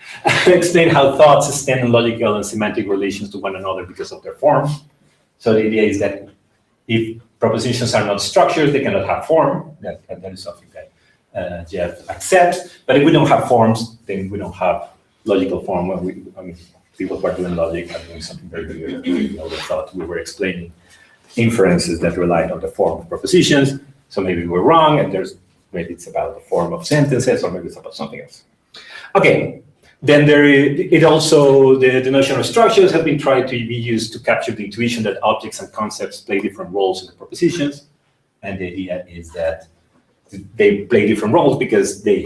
Explain how thoughts stand in logical and semantic relations to one another because of their form. So the idea is that if propositions are not structures, they cannot have form. That is something that Jeff accepts. But if we don't have forms, then we don't have logical form. People who are doing logic are doing something very weird. They thought we were explaining inferences that relied on the form of propositions. So maybe we're wrong, and maybe it's about the form of sentences, or maybe it's about something else. Okay, then the notion of structures has been tried to be used to capture the intuition that objects and concepts play different roles in the propositions. And the idea is that they play different roles because they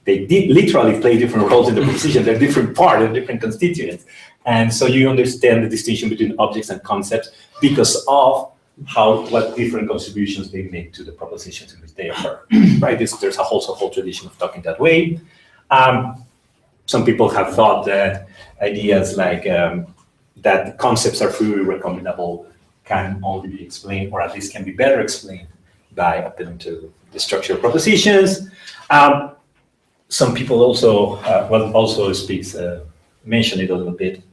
literally play different roles in the proposition. They're different parts, they're different constituents. And so you understand the distinction between objects and concepts because of what different contributions they make to the propositions in which they occur, right? There's a whole tradition of talking that way. Some people have thought that ideas like that concepts are freely recombinable can only be explained, or at least can be better explained, by appealing to the structure of propositions. Some people also, mention it a little bit,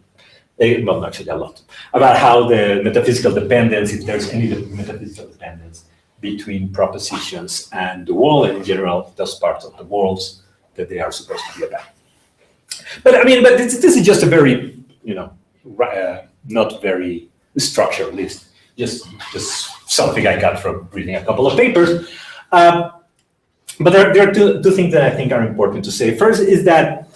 well, actually a lot, about how the metaphysical dependence, if there's any metaphysical dependence between propositions and the world, and in general, those parts of the worlds that they are supposed to be about. But this is just a very, not very structured list, just something I got from reading a couple of papers. But there are two things that I think are important to say. First is that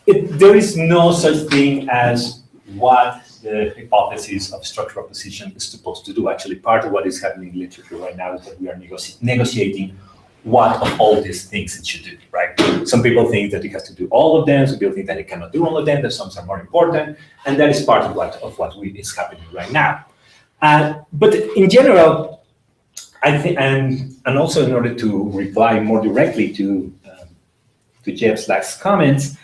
there is no such thing as what the hypothesis of structural proposition is supposed to do. Actually, part of what is happening in literature right now is that we are negotiating what of all these things it should do, right? Some people think that it has to do all of them, some people think that it cannot do all of them, that some are more important, and that is part of what is happening right now. But in general, I think, and also in order to reply more directly to Jeff's last comments,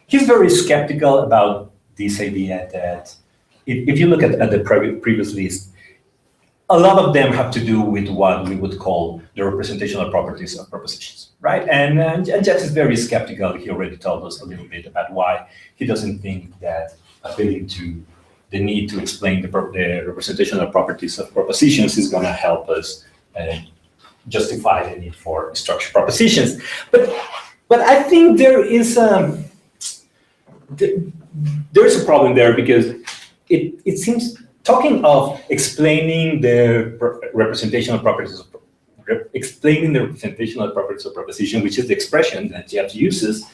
he's very skeptical about this idea that if you look at the previous list, a lot of them have to do with what we would call the representational properties of propositions, right? And Jeff is very skeptical. He already told us a little bit about why he doesn't think that appealing to the need to explain the representational properties of propositions is going to help us justify the need for structured propositions. But I think there's a problem there, because it seems, talking of explaining the representational properties of proposition, which is the expression that Jeff uses,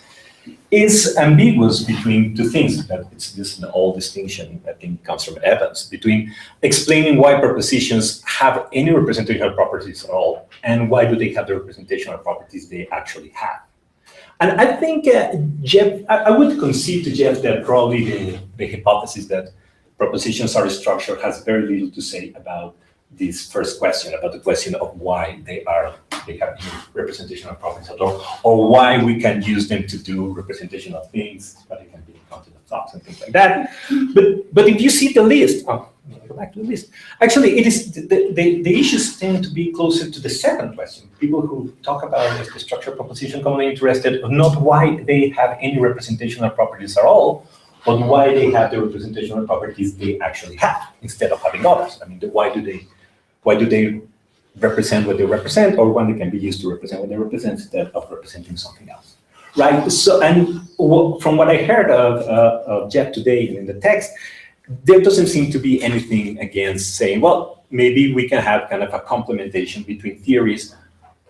is ambiguous between two things. That it's this an old distinction, I think, comes from Evans, between explaining why propositions have any representational properties at all, and why do they have the representational properties they actually have. And I think Jeff, I would concede to Jeff that probably the hypothesis that propositions are structured has very little to say about this first question, about the question of why they have representational properties at all, or why we can use them to do representational things, but it can be content of thoughts and things like that. But if you see the list, go back to the list. Actually, it is the issues tend to be closer to the second question. People who talk about the structural proposition commonly interested in not why they have any representational properties at all, but why they have the representational properties they actually have instead of having others. I mean, why do they represent what they represent, or when they can be used to represent what they represent instead of representing something else, right? So, and from what I heard of Jeff today in the text, there doesn't seem to be anything against saying, well, maybe we can have kind of a complementation between theories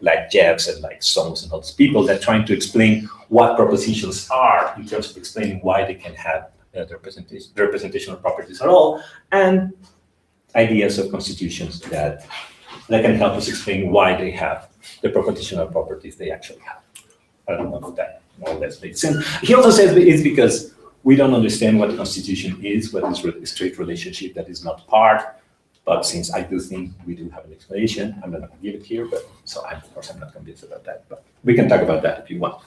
like Jeffs and like Soames and all those people that are trying to explain what propositions are in terms of explaining why they can have representational properties at all, and ideas of constitutions that can help us explain why they have the propositional properties they actually have. I don't know if that more or less makes sense. He also says it's because we don't understand what the constitution is, what is a straight relationship that is not part. But since I do think we do have an explanation, I'm not going to give it here, but so of course I'm not convinced about that, but we can talk about that if you want.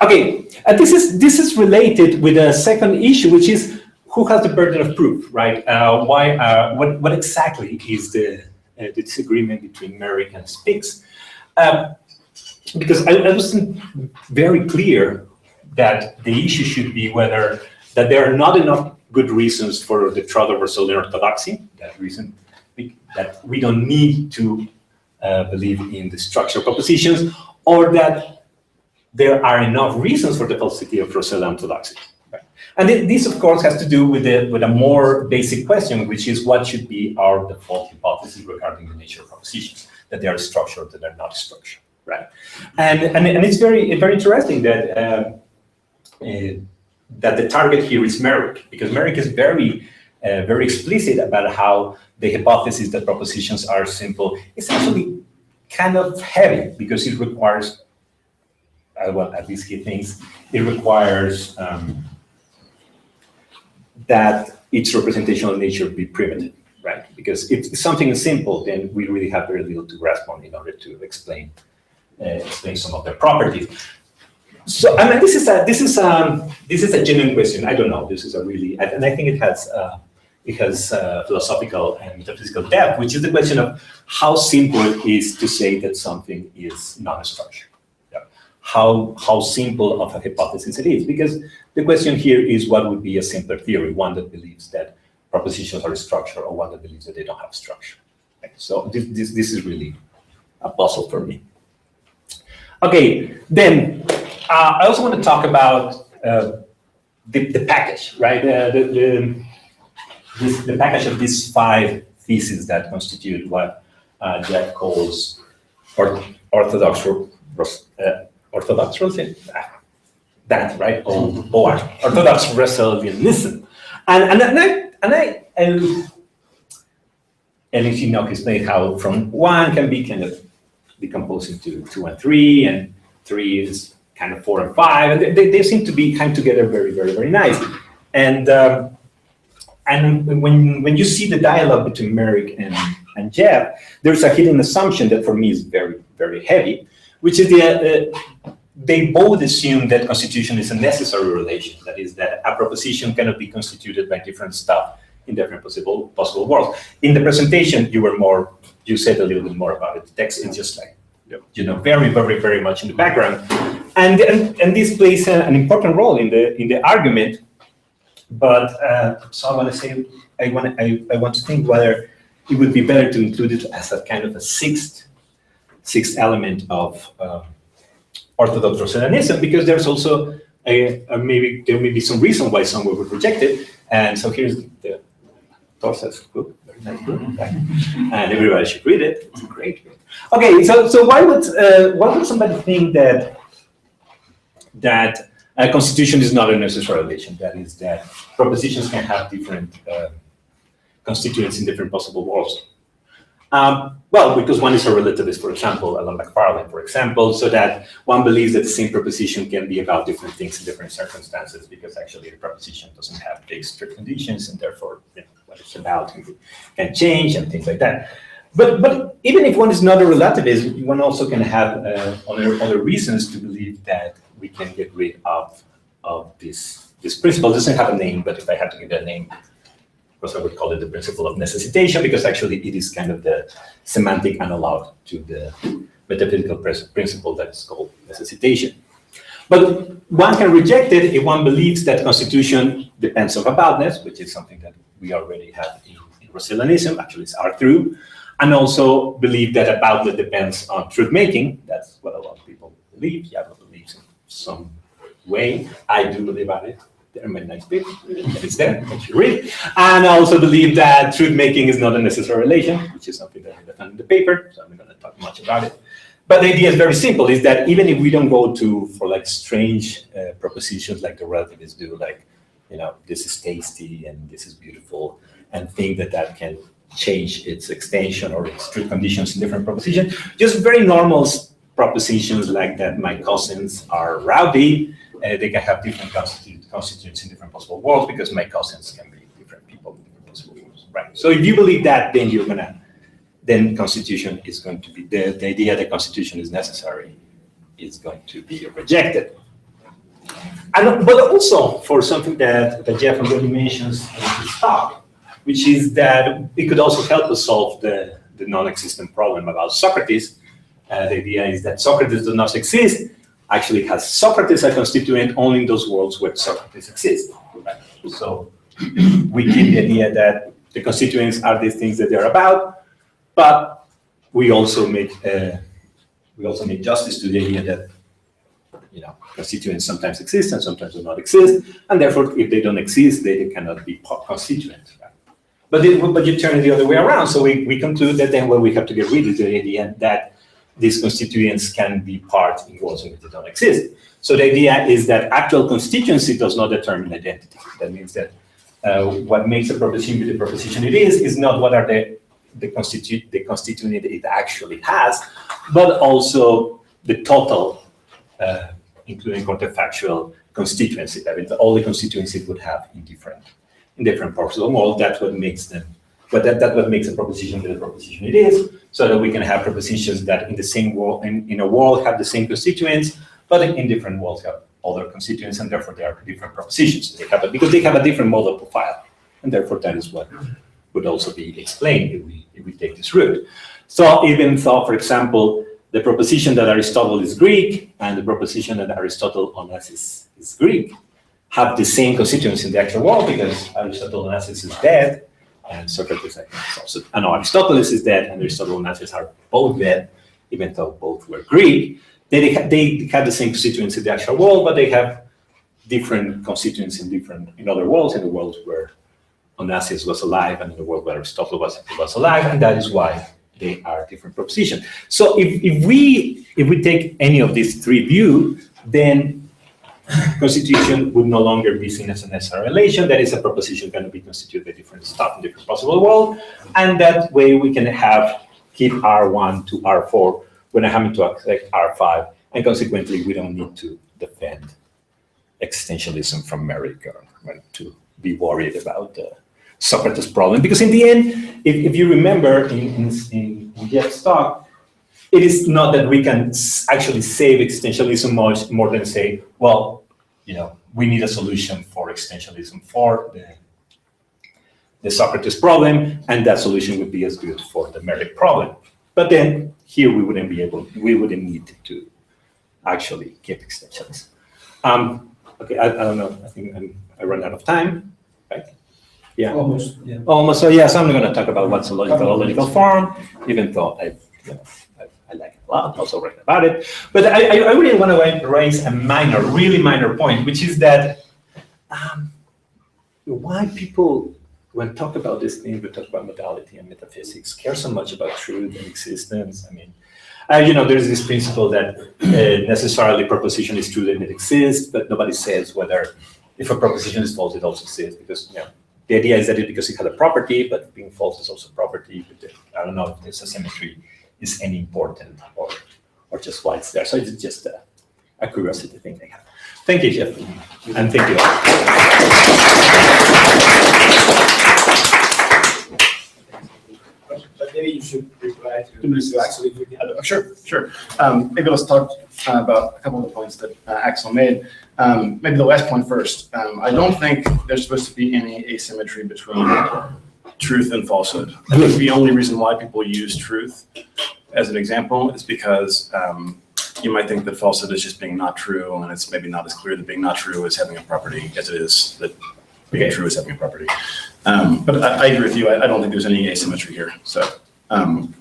Okay, this is related with a second issue, which is who has the burden of proof, right? What exactly is the disagreement between Merrick and Spix? Because I wasn't very clear that the issue should be whether that there are not enough good reasons for the Trotter Russellian orthodoxy, that we don't need to believe in the structural propositions, or that there are enough reasons for the falsity of Russellian orthodoxy. Right? And this, of course, has to do with a more basic question, which is what should be our default hypothesis regarding the nature of propositions, that they are structured, that they're not structured, right? And it's very interesting that that the target here is Merrick, because Merrick is very explicit about how the hypothesis that propositions are simple is actually kind of heavy, because it requires, well, at least he thinks, it requires that its representational nature be primitive, right? Because if something is simple, then we really have very little to grasp on in order to explain some of their properties. So I mean, this is a genuine question. I don't know. This is a really, and I think it has philosophical and metaphysical depth, which is the question of how simple it is to say that something is not a structure. Yeah. How simple of a hypothesis it is, because the question here is what would be a simpler theory, one that believes that propositions are a structure, or one that believes that they don't have structure. Right? So this is really a puzzle for me. Okay, then. I also want to talk about the package, right? The package of these 5 theses that constitute what Jeff calls orthodox that, right? Or Orthodox Russellianism, and if you know, explain how from 1 can be kind of decomposed into 2 and 3, and 3 is kind of 4 and 5, and they seem to be hang together very nice. And when you see the dialogue between Merrick and Jeff, there's a hidden assumption that for me is very heavy, which is they both assume that constitution is a necessary relation. That is, that a proposition cannot be constituted by different stuff in different possible worlds. In the presentation, you said a little bit more about it. The text is just like, very much in the background. And this plays an important role in the argument, but so I want to say I want to think whether it would be better to include it as a kind of a sixth element of Orthodox Russellianism, because there's also there may be some reason why some would reject it, and so here's the Torsa's book, very nice book, and everybody should read it. It's a great book. Okay, so why would somebody think that a constitution is not a necessary relation? That is, that propositions can have different constituents in different possible worlds. Well, because one is a relativist, for example, Alan McFarlane, for example, so that one believes that the same proposition can be about different things in different circumstances, because actually the proposition doesn't have fixed strict conditions, and therefore what it's about can change and things like that. But even if one is not a relativist, one also can have other reasons to believe that we can get rid of this principle. It doesn't have a name, but if I had to give it a name, of course I would call it the principle of necessitation, because actually it is kind of the semantic analog to the metaphysical principle that is called necessitation. But one can reject it if one believes that constitution depends on aboutness, which is something that we already have in Russellianism, actually it's our true, and also believe that aboutness depends on truth-making. That's what a lot of people believe. Yabba believes in some way. I do believe about it. There are many nice bits, it's there, you should read. And I also believe that truth-making is not a necessary relation, which is something that I defend in the paper, so I'm not going to talk much about it. But the idea is very simple, is that even if we don't go for like strange propositions like the relativists do, like, this is tasty and this is beautiful, and think that can change its extension or its true conditions in different propositions, just very normal propositions like that my cousins are rowdy, they can have different constituents in different possible worlds because my cousins can be different people in different possible worlds, right? So if you believe that, then constitution is going to be, the idea that constitution is necessary is going to be rejected. But also for something that Jeff already mentions in his talk, which is that it could also help us solve the non-existent problem about Socrates. The idea is that Socrates does not exist, actually has Socrates a constituent only in those worlds where Socrates exists. Right? So we keep the idea that the constituents are these things that they're about, but we also make justice to the idea that constituents sometimes exist and sometimes do not exist, and therefore if they don't exist, they cannot be constituents. Right? But you turn it the other way around. So we conclude that then what we have to get rid of the idea that these constituents can be part in worlds in which they don't exist. So the idea is that actual constituency does not determine identity. That means that what makes a proposition be the proposition it is not what are the constituent it actually has, but also the total, including counterfactual constituency. That means all the constituencies it would have in different parts of the world. That's what makes them. But that's what makes a proposition the proposition it is, so that we can have propositions that in the same world, in a world have the same constituents, but in different worlds have other constituents, and therefore they are different propositions. Because they have a different model profile, and therefore that is what would also be explained if we take this route. So even though, for example, the proposition that Aristotle is Greek and the proposition that Aristotle Onassis is Greek have the same constituents in the actual world, because Aristotle Onassis is dead, and Socrates, I think, is also, Aristotle is dead, and Aristotle and Onassis are both dead, even though both were Greek. They have the same constituents in the actual world, but they have different constituents in other worlds, in the world where Onassis was alive and in the world where Aristotle was alive, and that is why they are different propositions. So if we take any of these three views, then constitution would no longer be seen as a necessary relation. That is a proposition going to be constituted by different stuff in different possible world, and that way we can keep R1 to R4 when having to accept R5, and consequently we don't need to defend existentialism from Merricks or to be worried about the Socrates problem, because in the end, if you remember in Jeff's talk, it is not that we can actually save existentialism much more than say, well, we need a solution for existentialism for the Socrates problem, and that solution would be as good for the Merricks problem. But then here we wouldn't need to actually keep existentialism. Okay, I don't know. I think I run out of time, right? Yeah, almost. Yeah. Almost. So yes, I'm going to talk about what's a logical form, even though I like it a lot. Also write about it. But I really want to raise a really minor point, which is that why people, when talk about this thing, we talk about modality and metaphysics, care so much about truth and existence. I mean, there's this principle that necessarily proposition is true that it exists, but nobody says whether if a proposition is false, it also exists, because the idea is that because it had a property, but being false is also property. But I don't know if this asymmetry is any important or just why it's there. So it's just a curiosity thing they have. Thank you, Jeff, and thank you all. But maybe you should reply to Axel if we can. Sure. Maybe let's talk about a couple of the points that Axel made. Maybe the last point first. I don't think there's supposed to be any asymmetry between truth and falsehood. I think the only reason why people use truth as an example is because you might think that falsehood is just being not true, and it's maybe not as clear that being not true is having a property as it is that being true is having a property. But I agree with you. I don't think there's any asymmetry here. So, on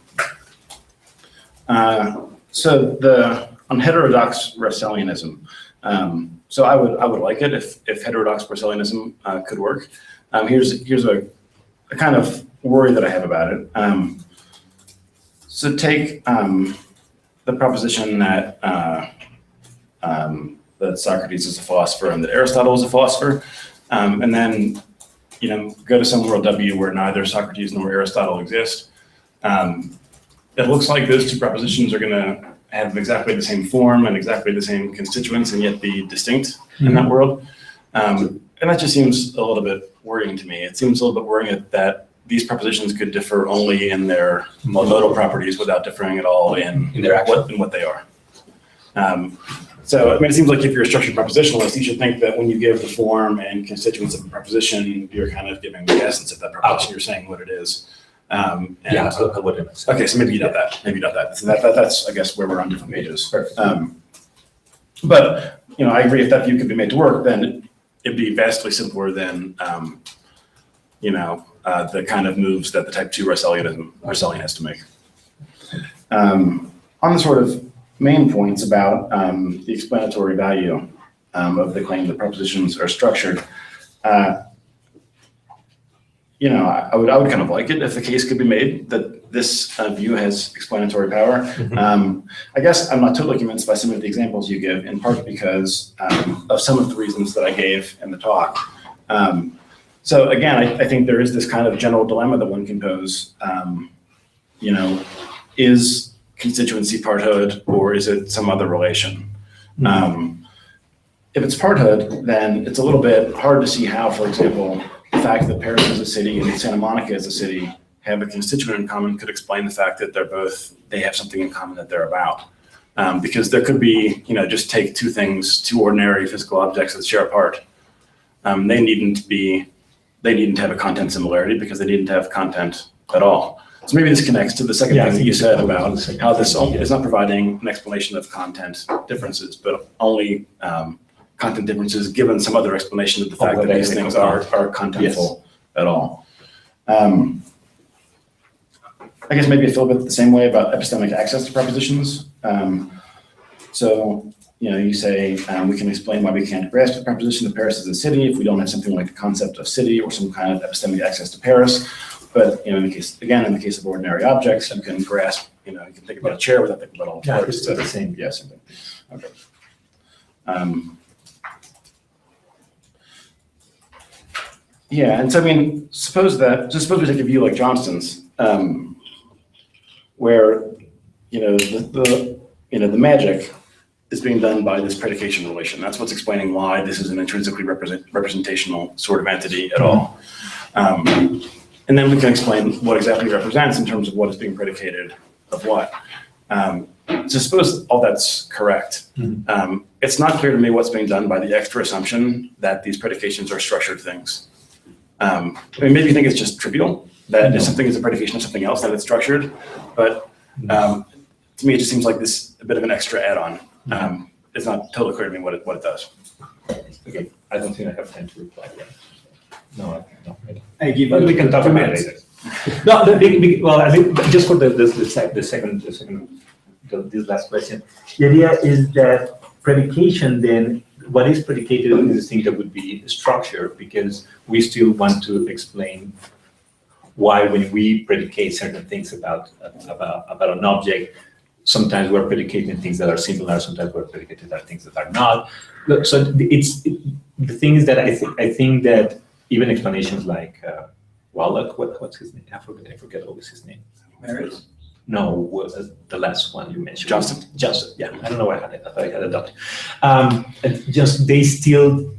heterodox Russellianism. So I would like it if heterodox Barcelónism could work. Here's a kind of worry that I have about it. So take the proposition that that Socrates is a philosopher and that Aristotle is a philosopher, and then go to some world W where neither Socrates nor Aristotle exist. It looks like those two propositions are going to have exactly the same form and exactly the same constituents and yet be distinct in that world. And that just seems a little bit worrying to me. It seems a little bit worrying that these propositions could differ only in their modal properties without differing at all in their what they are. So I mean, it seems like if you're a structured propositionalist, you should think that when you give the form and constituents of a proposition, you're kind of giving the essence of that proposition. You're saying what it is. Yeah, so what it is. Okay, so maybe you doubt that. Maybe you doubt that. So that's, I guess, where we're on different pages. But I agree. If that view could be made to work, then it'd be vastly simpler than the kind of moves that the type 2 Russellian has to make. On the sort of main points about the explanatory value of the claim that propositions are structured, I would kind of like it if the case could be made that this view has explanatory power. I guess I'm not totally convinced by some of the examples you give, in part because of some of the reasons that I gave in the talk. So again, I think there is this kind of general dilemma that one can pose. Is constituency parthood or is it some other relation? If it's parthood, then it's a little bit hard to see how, for example, the fact that Paris is a city and Santa Monica is a city have a constituent in common could explain the fact that they have something in common that they're about. Because there could be, just take two ordinary physical objects that share a part. They needn't have a content similarity because they needn't have content at all. So maybe this connects to the second thing that you said about how this is not providing an explanation of content differences, but only content differences given some other explanation of the fact that these things are contentful at all. I guess maybe I feel a bit the same way about epistemic access to propositions. So, you say we can explain why we can't grasp the proposition that Paris is a city if we don't have something like the concept of city or some kind of epistemic access to Paris. But in the case of ordinary objects, you can grasp. You can think about a chair without thinking about all the parts. It's the same. Yeah, same thing. Okay. Yeah, and so I mean, suppose we take a view like Johnston's, where the magic is being done by this predication relation. That's what's explaining why this is an intrinsically representational sort of entity at all. And then we can explain what exactly it represents in terms of what is being predicated of what. So suppose all that's correct. It's not clear to me what's being done by the extra assumption that these predications are structured things. Maybe you think it's just trivial, that if something is a predication of something else, that it's structured. But to me, it just seems like this a bit of an extra add-on. It's not totally clear to me what it does. Okay, I don't think I have time to reply yet. No. But we can talk about it later. No, I think just for this last question, the idea is that predication then, what is predicated is this thing that would be structure, because we still want to explain why when we predicate certain things about an object, sometimes we're predicating things that are similar, sometimes we're predicating things that are not. So the thing is that I think that even explanations like Wallach, what's his name? I forget always his name. Merricks? No, the last one you mentioned. Johnston, yeah. I don't know why I thought I had a doctor. Just they still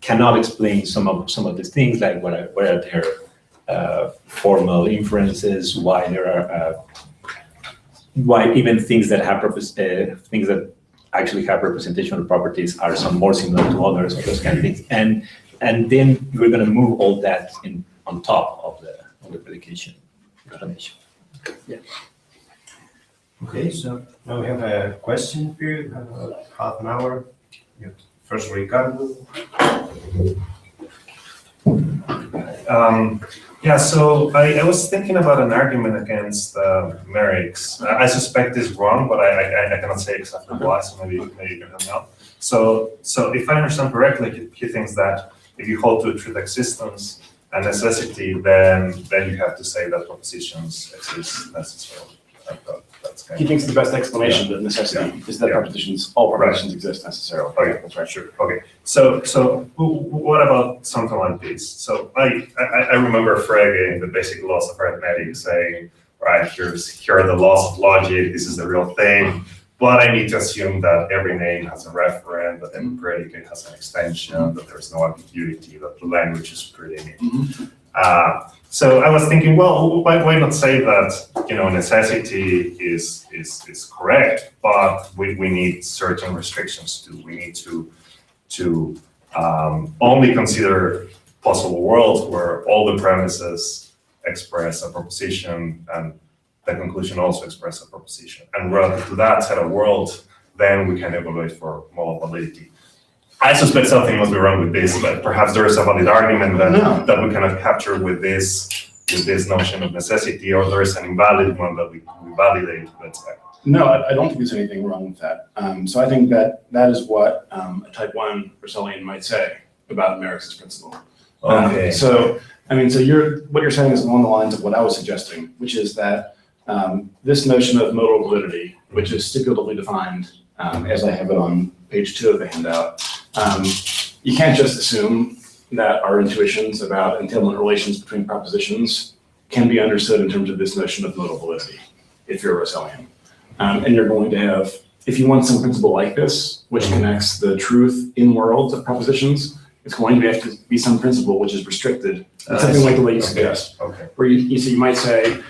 cannot explain some of these things, like what are their formal inferences, why there are why even things that have things that actually have representational properties are some more similar to others, or those kind of things, and then we're going to move all that on top of the predication explanation. Yeah. Okay, so now we have a question period, half an hour. First, Ricardo. So I was thinking about an argument against Merricks. I suspect it's wrong, but I cannot say exactly why, so maybe you can help me out. So if I understand correctly, he thinks that if you hold to truth existence and necessity, then you have to say that propositions exist necessarily. I thought that's That's kind He of. thinks the best explanation of necessity is that Yeah. all propositions exist necessarily. Okay, That's right. sure. Okay, so what about something like this? So I remember Frege in the basic laws of arithmetic saying, right, here are the laws of logic. This is the real thing. But I need to assume that every name has a referent, that every predicate has an extension, that there's no ambiguity, that the language is pretty neat. So I was thinking, well, why not say that, necessity is correct, but we need certain restrictions too. We need to only consider possible worlds where all the premises express a proposition and the conclusion also express a proposition. And relative to that set of worlds, then we can evaluate for modal validity. I suspect something must be wrong with this, but perhaps there is a valid argument that we cannot capture with this notion of necessity, or there is an invalid one that we validate, let's say. No, I don't think there's anything wrong with that. So I think that is what a type 1 Russellian might say about Merricks' principle. Okay. So what you're saying is along the lines of what I was suggesting, which is that this notion of modal validity, which is stipulatively defined, as I have it on page 2 of the handout, you can't just assume that our intuitions about entailment relations between propositions can be understood in terms of this notion of modal validity, if you're a Russellian. And you're going to have, if you want some principle like this, which connects the truth in worlds of propositions, it's going to have to be some principle which is restricted, something like the way you suggest. Okay. Where you might say,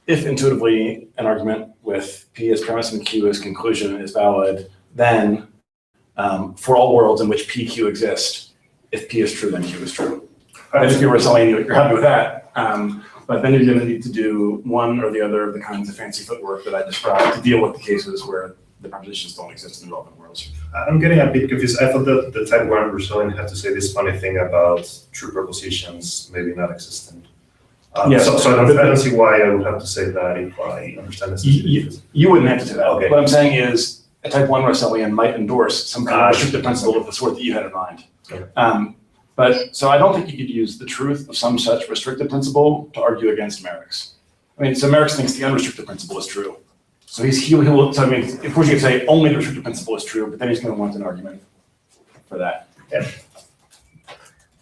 if intuitively an argument with P as premise and Q as conclusion is valid, then for all worlds in which PQ exist, if P is true, then Q is true. And if you're Russellian, you're happy with that. But then you're going to need to do one or the other of the kinds of fancy footwork that I described to deal with the cases where the propositions don't exist in the relevant worlds. I'm getting a bit confused. I thought that the type 1 Russellian had to say this funny thing about true propositions maybe not existent. Yes. So I don't see why I would have to say that if I understand this. You wouldn't have to say that. Okay. What I'm saying is a type 1 Russellian might endorse some kind of restrictive principle of the sort that you had in mind. Okay. So I don't think you could use the truth of some such restrictive principle to argue against Merricks. So Merricks thinks the unrestricted principle is true. So of course you could say only the restricted principle is true, but then he's going to want an argument for that. Yeah.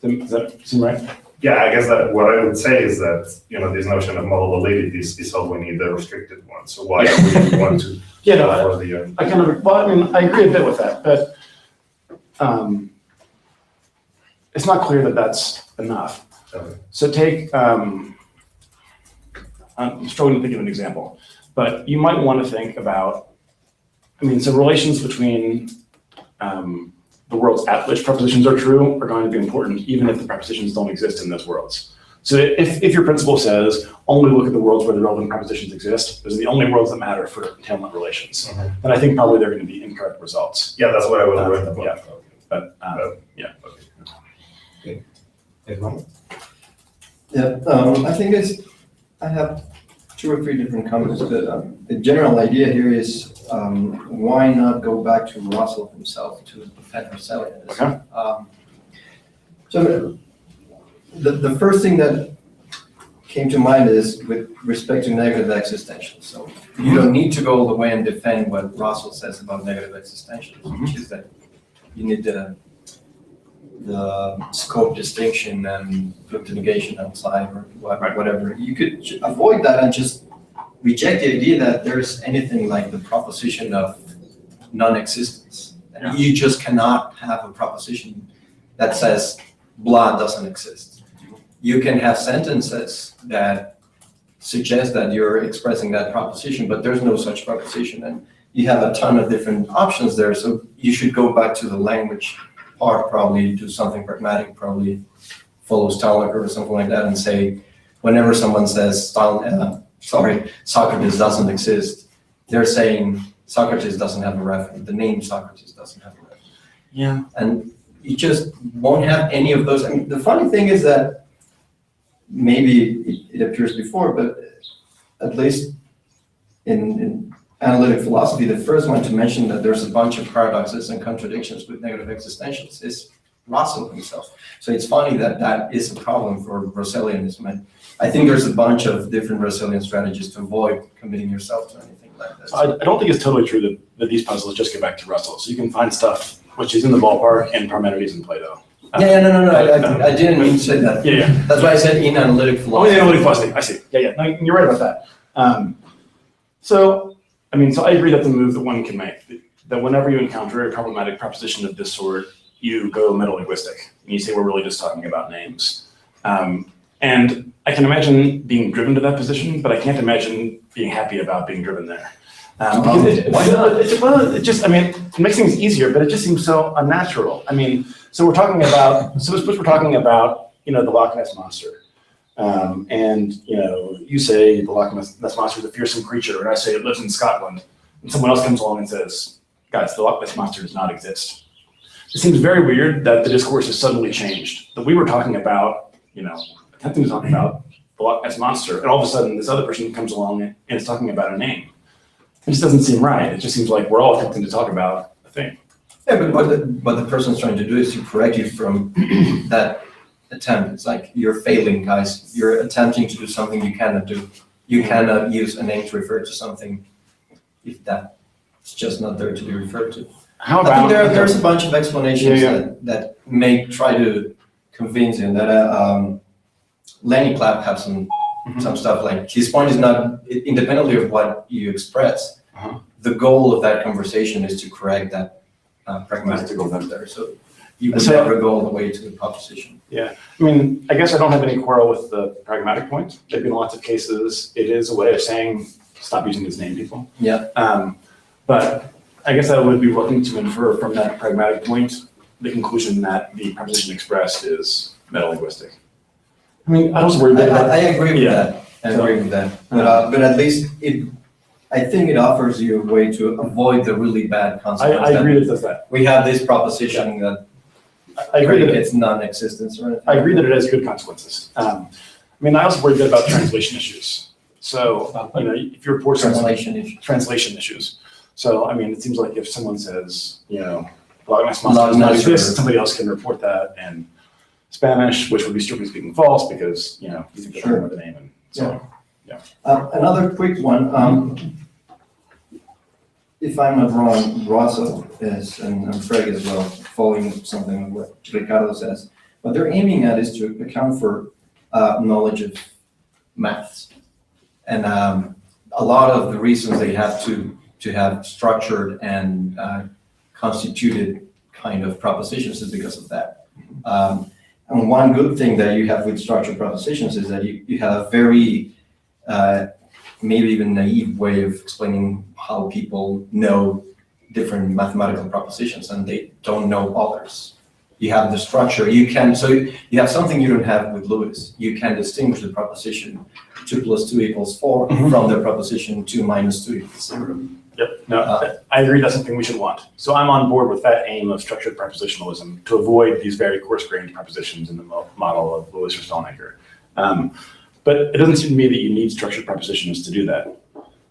Does that seem right? Yeah, I guess that what I would say is that, this notion of modal validity is all we need, the restricted one. So why do we want to for the I agree a bit with that, but it's not clear that that's enough. Okay. So take, I'm struggling to think of an example, but you might want to think about, so relations between the worlds at which propositions are true are going to be important, even if the propositions don't exist in those worlds. So if your principle says only look at the worlds where the relevant propositions exist, those are the only worlds that matter for entailment relations, then I think probably they're going to be incorrect results. Yeah, that's what I was worried about. Yeah. But yeah. Yeah, I think I have 2 or 3 different comments, but the general idea here is why not go back to Russell himself to defend Russellianism? Okay. So the first thing that came to mind is with respect to negative existentials. So you don't need to go all the way and defend what Russell says about negative existentials, which is that you need the scope distinction and flip to negation outside or whatever. You could avoid that and just reject the idea that there's anything like the proposition of non-existence. Yeah. You just cannot have a proposition that says blah doesn't exist. You can have sentences that suggest that you're expressing that proposition, but there's no such proposition. And you have a ton of different options there. So you should go back to the language part, probably do something pragmatic, probably follow Stalin or something like that, and say, whenever someone says Socrates doesn't exist, they're saying Socrates doesn't have a reference. The name Socrates doesn't have a reference. Yeah. And you just won't have any of those. The funny thing is that maybe it appears before, but at least in analytic philosophy, the first one to mention that there's a bunch of paradoxes and contradictions with negative existentials is Russell himself. So it's funny that that is a problem for Russellianism. And I think there's a bunch of different Russellian strategies to avoid committing yourself to anything like that. So I don't think it's totally true that these puzzles just get back to Russell. So you can find stuff which is in the ballpark in Parmenides and Plato. No. I didn't mean to say that. Yeah. That's why I said in analytic Oh, philosophy. yeah, analytic philosophy. I see. Yeah. No, you're right about that. So I agree that's a move that one can make. That whenever you encounter a problematic proposition of this sort, you go metalinguistic and you say we're really just talking about names. And I can imagine being driven to that position, but I can't imagine being happy about being driven there. Why not? It makes things easier, but it just seems so unnatural. So we're talking about, suppose we're talking about, the Loch Ness Monster. And you say the Loch Ness Monster is a fearsome creature, and I say it lives in Scotland. And someone else comes along and says, guys, the Loch Ness Monster does not exist. It seems very weird that the discourse has suddenly changed. That we were talking about, attempting to talk about the Loch Ness Monster, and all of a sudden this other person comes along and is talking about a name. It just doesn't seem right. It just seems like we're all attempting to talk about a thing. Yeah, but what the person's trying to do is to correct you from that attempt. It's like you're failing, guys. You're attempting to do something you cannot do. You cannot use a name to refer to something if that's just not there to be referred to. How I about think there's a bunch of explanations Yeah. that may try to convince you that Lenny Clapp had some stuff like his point is not independently of what you express. The goal of that conversation is to correct that pragmatic goal there. So you would never go all the way to the proposition. Yeah, I guess I don't have any quarrel with the pragmatic point. Maybe in lots of cases, it is a way of saying, stop using these name people. Yeah. But I guess I would be looking to infer from that pragmatic point the conclusion that the proposition expressed is metalinguistic. I was worried about I agree with Yeah. that. I agree with that. But at least I think it offers you a way to avoid the really bad consequences. I agree that it does that. We have this proposition that I agree that predicates non-existence or anything. I agree that it has good consequences. I also worry a bit about translation issues. So, if you report translation issues. So, it seems like if someone says, Loch Ness Monster does not exist, somebody else can report that in Spanish, which would be strictly speaking false because, you think they're talking about the name and so on. Another quick one. If I'm not wrong, Russell is, and Frege as well, following something what Ricardo says, what they're aiming at is to account for knowledge of maths. And a lot of the reasons they have to have structured and constituted kind of propositions is because of that. And one good thing that you have with structured propositions is that you have a very maybe even naive way of explaining how people know different mathematical propositions and they don't know others. You have the structure, so you have something you don't have with Lewis. You can distinguish the proposition 2 + 2 = 4 from the proposition 2 - 2 = 0. Yep. No, I agree that's something we should want. So I'm on board with that aim of structured propositionalism to avoid these very coarse-grained propositions in the model of Lewis or Stalnaker. But it doesn't seem to me that you need structured propositions to do that.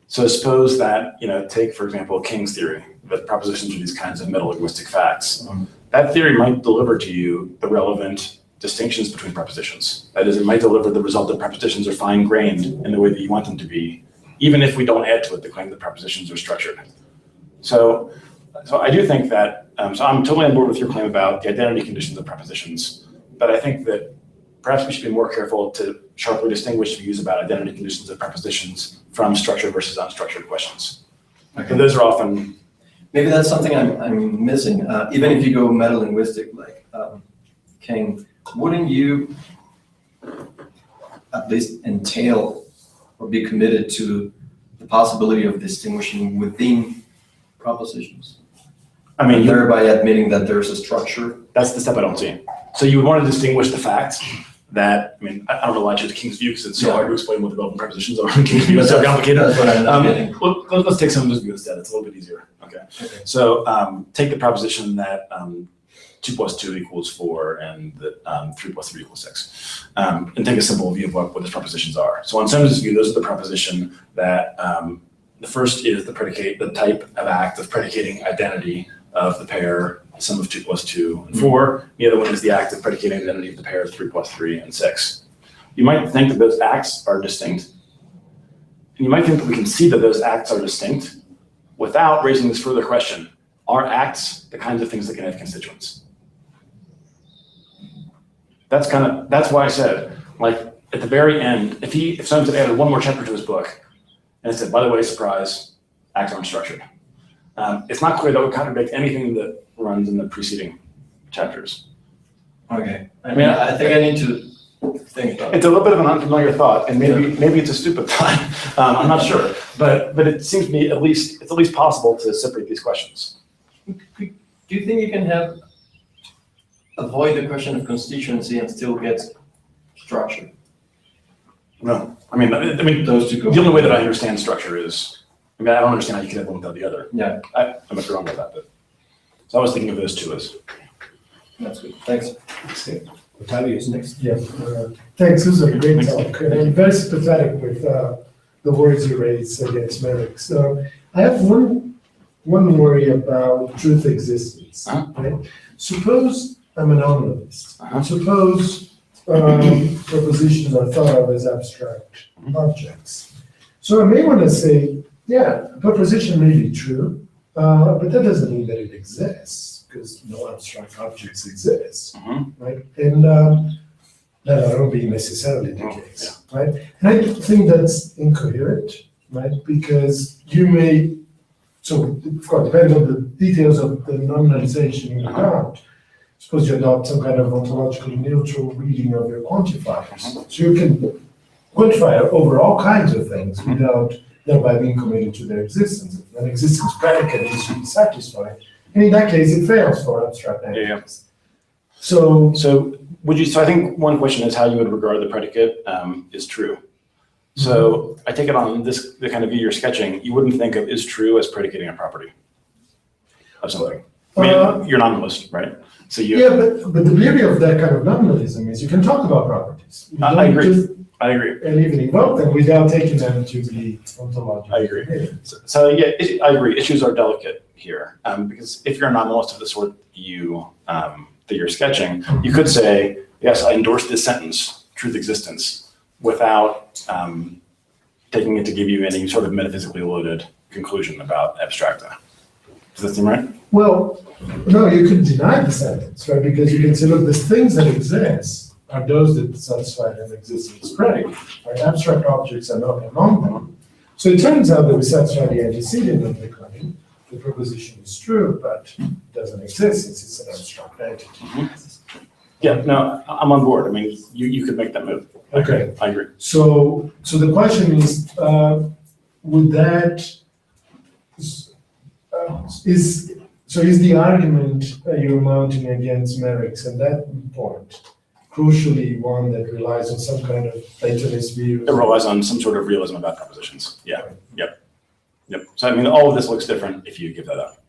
So suppose that, take, for example, King's theory, that propositions are these kinds of metalinguistic facts. That theory might deliver to you the relevant distinctions between propositions. That is, it might deliver the result that propositions are fine-grained in the way that you want them to be, even if we don't add to it the claim that propositions are structured. So I do think that, so I'm totally on board with your claim about the identity conditions of propositions, but I think that perhaps we should be more careful to sharply distinguish views about identity conditions of propositions from structured versus unstructured questions. Okay. And those are often... Maybe that's something I'm missing. Even if you go metalinguistic like King, wouldn't you at least entail or be committed to the possibility of distinguishing within propositions? Thereby admitting that there's a structure. That's the step I don't see. So you would want to distinguish the facts that, I don't know why I chose King's view because it's so hard to explain what the relevant propositions are. King's view is so complicated. That's what I'm getting. Let's take some of his view instead. It's a little bit easier. Okay. So take the proposition that 2 + 2 = 4 and that 3 + 3 = 6. And take a simple view of what those propositions are. So on Simmons' view, those are the proposition that the first is the type of act of predicating identity of the pair sum of 2 plus 2 and 4. The other one is the active predicating identity of the pair of 3 plus 3 and 6. You might think that those acts are distinct. And you might think that we can see that those acts are distinct without raising this further question. Are acts the kinds of things that can have constituents? That's why I said, like, at the very end, if someone had added one more chapter to his book, and it said, by the way, surprise, acts aren't structured. It's not clear that would contradict anything that runs in the preceding chapters. Okay. I think I need to think about it. It's a little bit of an unfamiliar thought, and maybe it's a stupid thought. I'm not sure, but it seems to me it's at least possible to separate these questions. Do you think you can avoid the question of constituency and still get structure? No, I mean Those two go. the only way that I understand structure is, I don't understand how you can have one without the other. Yeah, I might be wrong about that, but so I was thinking of those two as. that's good. Thanks. Comentarios next. Yeah, thanks. This was a great talk, and I'm very sympathetic with the words you raised against Merricks. So I have one worry about truth existence. Right? Suppose I'm an nominalist. Suppose propositions are thought of as abstract objects. So I may want to say, yeah, a proposition may be true, but that doesn't mean that it exists, because no abstract objects exist, right? And that will be necessarily the case, right? And I think that's incoherent, right? Because you may, so of course, depending on the details of the nominalization you count, suppose you adopt some kind of ontologically neutral reading of your quantifiers. So you can quantify over all kinds of things without thereby being committed to their existence. An existence predicate needs to be satisfied. And in that case, it fails for abstract entities. So I think one question is how you would regard the predicate is true. So I take it on the kind of view you're sketching, you wouldn't think of is true as predicating a property of something. I mean, you're nominalist, right? So but the beauty of that kind of nominalism is you can talk about properties. I agree. And even invoke them without taking them to be ontological. I agree. So I agree. Issues are delicate here because if you're a nominalist of the sort that you're sketching, you could say, yes, I endorse this sentence, truth existence, without taking it to give you any sort of metaphysically loaded conclusion about abstracta. Does that seem right? Well, no, you could deny the sentence, right? Because you can say, look, the things that exist are those that satisfy an existence predicate, right? Abstract objects are not among them. So it turns out that we satisfy the antecedent of the claim. The proposition is true, but doesn't exist since it's an abstract entity. Yeah, no, I'm on board. I mean, you could make that move. Okay. I agree. So the question is, would that is the argument you're mounting against Merricks at that point crucially one that relies on some kind of Platonist view? It relies on some sort of realism about propositions. Yeah. Yep. So I mean, all of this looks different if you give that up.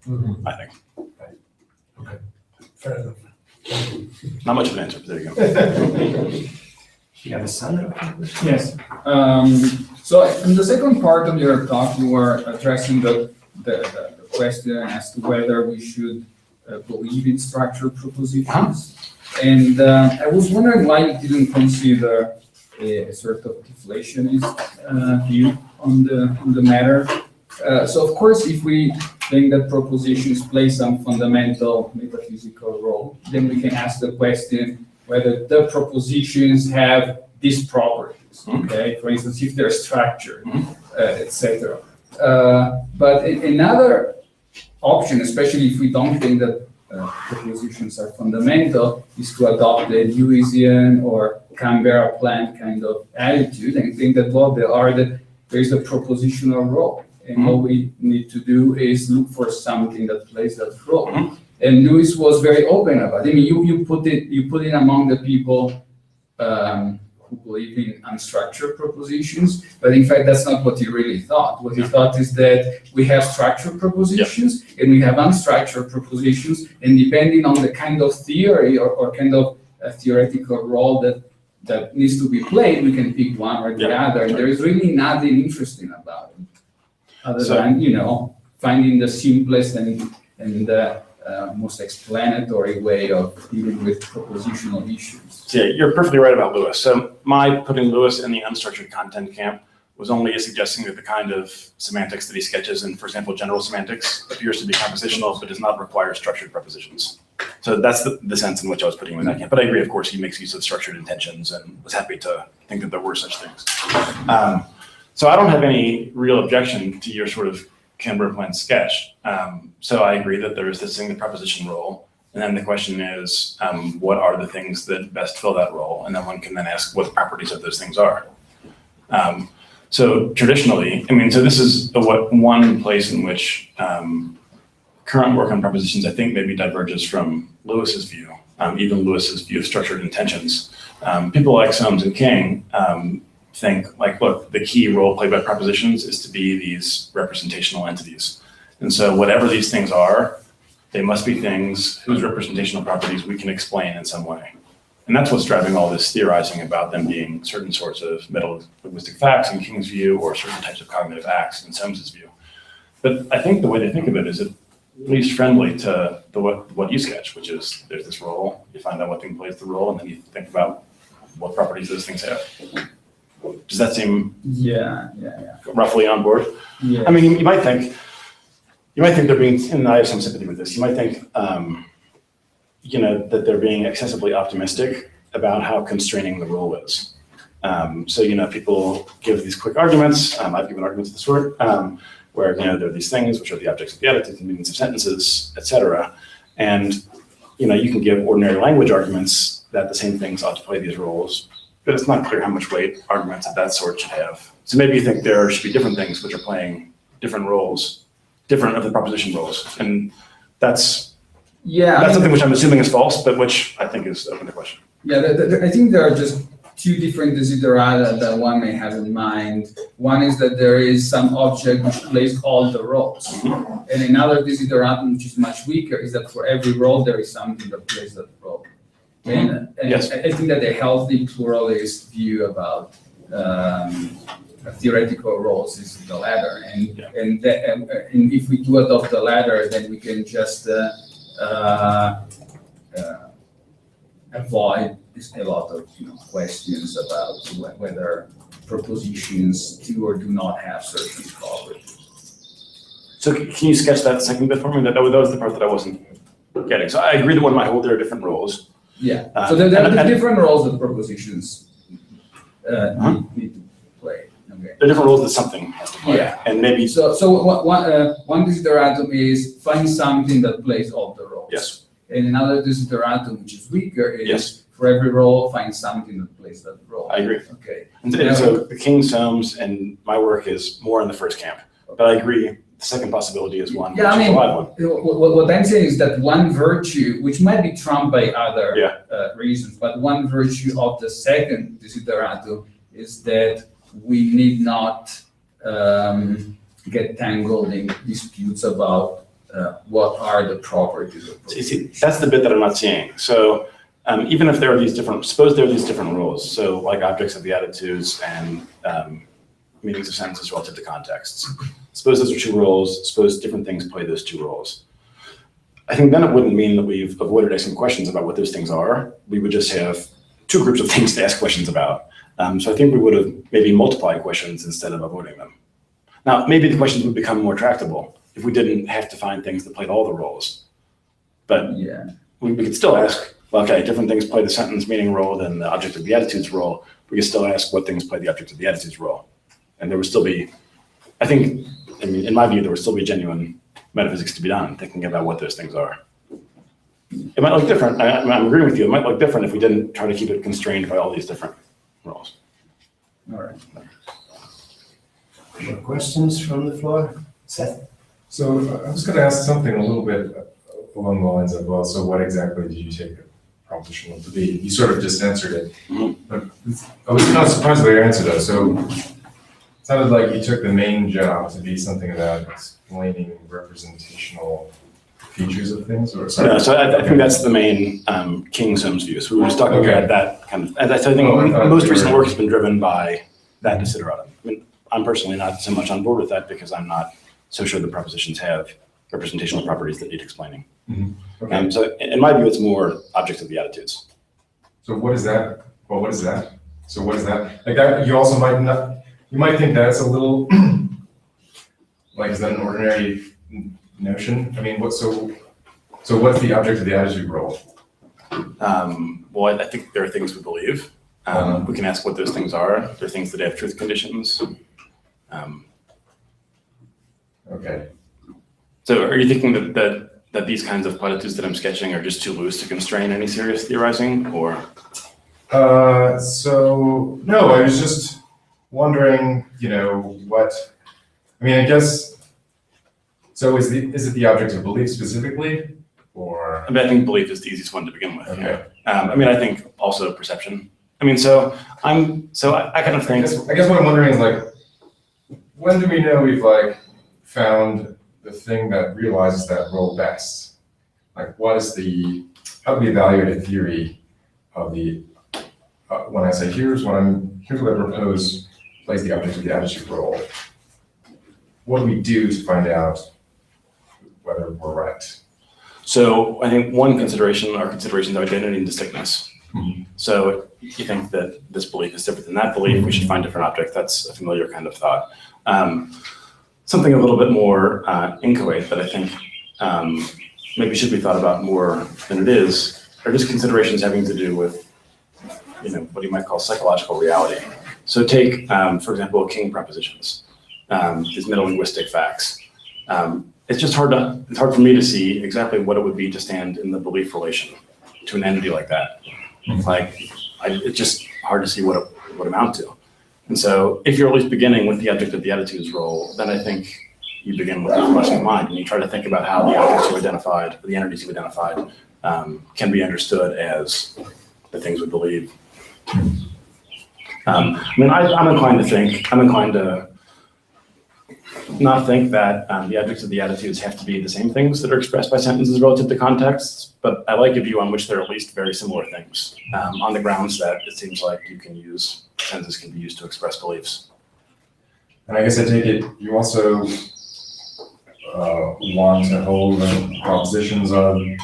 I think. Okay. Fair enough. Not much of an answer, but there you go. You have a son? Yes. So in the second part of your talk, you were addressing the question as to whether we should believe in structured propositions. And I was wondering why you didn't consider a sort of deflationist view on the matter. So of course, if we think that propositions play some fundamental metaphysical role, then we can ask the question whether the propositions have these properties, okay? For instance, if they're structured, etc. But another option, especially if we don't think that propositions are fundamental, is to adopt the Lewisian or Canberra plant kind of attitude and think that, well, there's a propositional role. And all we need to do is look for something that plays that role. And Lewis was very open about it. I mean, you put it among the people who believe in unstructured propositions, but in fact, that's not what he really thought. What he thought is that we have structured propositions and we have unstructured propositions, and depending on the kind of theory or kind of a theoretical role that needs to be played, we can pick one or the other. And there is really nothing interesting about it, other than finding the simplest and most explanatory way of dealing with propositional issues. So yeah, you're perfectly right about Lewis. So my putting Lewis in the unstructured content camp was only suggesting that the kind of semantics that he sketches in, for example, general semantics appears to be compositional, but does not require structured prepositions. So that's the sense in which I was putting him in that camp. But I agree, of course, he makes use of structured intentions and was happy to think that there were such things. So I don't have any real objection to your sort of Canberra plan sketch. So I agree that there is this thing, the proposition role. And then the question is, what are the things that best fill that role? And then one can then ask what the properties of those things are. So traditionally, I mean, so this is one place in which current work on propositions, I think, maybe diverges from Lewis's view, even Lewis's view of structured intentions. People like Soames and King think, like, look, the key role played by propositions is to be these representational entities. And so whatever these things are, they must be things whose representational properties we can explain in some way. And that's what's driving all this theorizing about them being certain sorts of meta-linguistic facts in King's view or certain types of cognitive acts in Soames's view. But I think the way they think of it is at least friendly to what you sketch, which is there's this role, you find out what thing plays the role, and then you think about what properties those things have. Does that seem roughly on board? Yeah. I mean, you might think they're being, and I have some sympathy with this, you might think, that they're being excessively optimistic about how constraining the role is. So, people give these quick arguments. I've given arguments of this sort, where, there are these things which are the objects of the attitudes and meanings of sentences, et cetera. And, you can give ordinary language arguments that the same things ought to play these roles, but it's not clear how much weight arguments of that sort should have. So maybe you think there should be different things which are playing different roles, different of the proposition roles. And that's something which I'm assuming is false, but which I think is open to question. Yeah, I think there are just two different desiderata that one may have in mind. One is that there is some object which plays all the roles. Mm-hmm. And another desideratum, which is much weaker, is that for every role there is something that plays that role. And yes. I think that a healthy pluralist view about theoretical roles is the latter. And if we do adopt the latter, then we can just avoid a lot of questions about whether propositions do or do not have certain properties. So can you sketch that second bit for me? That was the part that I wasn't getting. So I agree that one might hold there are different roles. Yeah. So there are different roles that propositions need to play. Okay. There are different roles that something has to play. Yeah. And maybe so one desideratum is find something that plays all the roles. Yes. And another desideratum, which is weaker, is yes. For every role, find something that plays that role. I agree. Okay. And so the King, Soames, and my work is more in the first camp. But I agree, the second possibility is one. Yeah, I mean, one. What I'm saying is that one virtue, which might be trumped by other reasons, but one virtue of the second desideratum is that we need not get tangled in disputes about what are the properties of propositions. See, that's the bit that I'm not seeing. So even if there are these different, suppose there are these different roles. So like objects of the attitudes and meanings of sentences relative to contexts. Suppose those are two roles, suppose different things play those two roles. I think then it wouldn't mean that we've avoided asking questions about what those things are. We would just have two groups of things to ask questions about. So I think we would have maybe multiplied questions instead of avoiding them. Now, maybe the questions would become more tractable if we didn't have to find things that played all the roles. But we could still ask, well, okay, different things play the sentence meaning role than the object of the attitudes role. We could still ask what things play the object of the attitudes role. And there would still be, I mean, in my view, there would still be genuine metaphysics to be done, thinking about what those things are. It might look different. I'm agreeing with you. It might look different if we didn't try to keep it constrained by all these different roles. All right. More questions from the floor? Seth? So I was going to ask something a little bit along the lines of, well, so what exactly do you take a propositional to be? You sort of just answered it. Mm-hmm. But I was not surprised by your answer, though. So it sounded like you took the main job to be something about explaining representational features of things, or something. No, so I think that's the main King Soames view. So we were just talking about that kind of, and I think most recent work has been driven by that desideratum. I mean, I'm personally not so much on board with that because I'm not so sure the propositions have representational properties that need explaining. Okay. So in my view, it's more objects of the attitudes. So what is that? Well, what is that? So what is that? Like that, you also might not, you might think that's a little, like, is that an ordinary notion? I mean, so what's the object of the attitude role? Well, I think there are things we believe. We can ask what those things are. There are things that have truth conditions. Okay. So are you thinking that these kinds of platitudes that I'm sketching are just too loose to constrain any serious theorizing, or? So no, I was just wondering, what, I mean, I guess, so is it the object of belief specifically, or? I mean, I think belief is the easiest one to begin with. Okay. I mean, I think also perception. I mean, so I kind of think. I guess what I'm wondering is, like, when do we know we've found the thing that realizes that role best? Like, how do we evaluate a theory of the, when I say here's what I propose plays the object of the attitude role, what do we do to find out whether we're right? So I think one consideration are considerations of identity and distinctness. So you think that this belief is different than that belief, we should find different objects. That's a familiar kind of thought. Something a little bit more inchoate that I think maybe should be thought about more than it is, are just considerations having to do with, what you might call psychological reality. So take, for example, king propositions, these metalinguistic facts. It's just it's hard for me to see exactly what it would be to stand in the belief relation to an entity like that. It's just hard to see what it would amount to. And so if you're at least beginning with the object of the attitudes role, then I think you begin with that question in mind, and you try to think about how the objects you identified, the entities you identified, can be understood as the things we believe. I mean, I'm inclined to not think that the objects of the attitudes have to be the same things that are expressed by sentences relative to contexts, but I like a view on which they're at least very similar things, on the grounds that it seems like sentences can be used to express beliefs. And I guess I take it you also want to hold the propositions on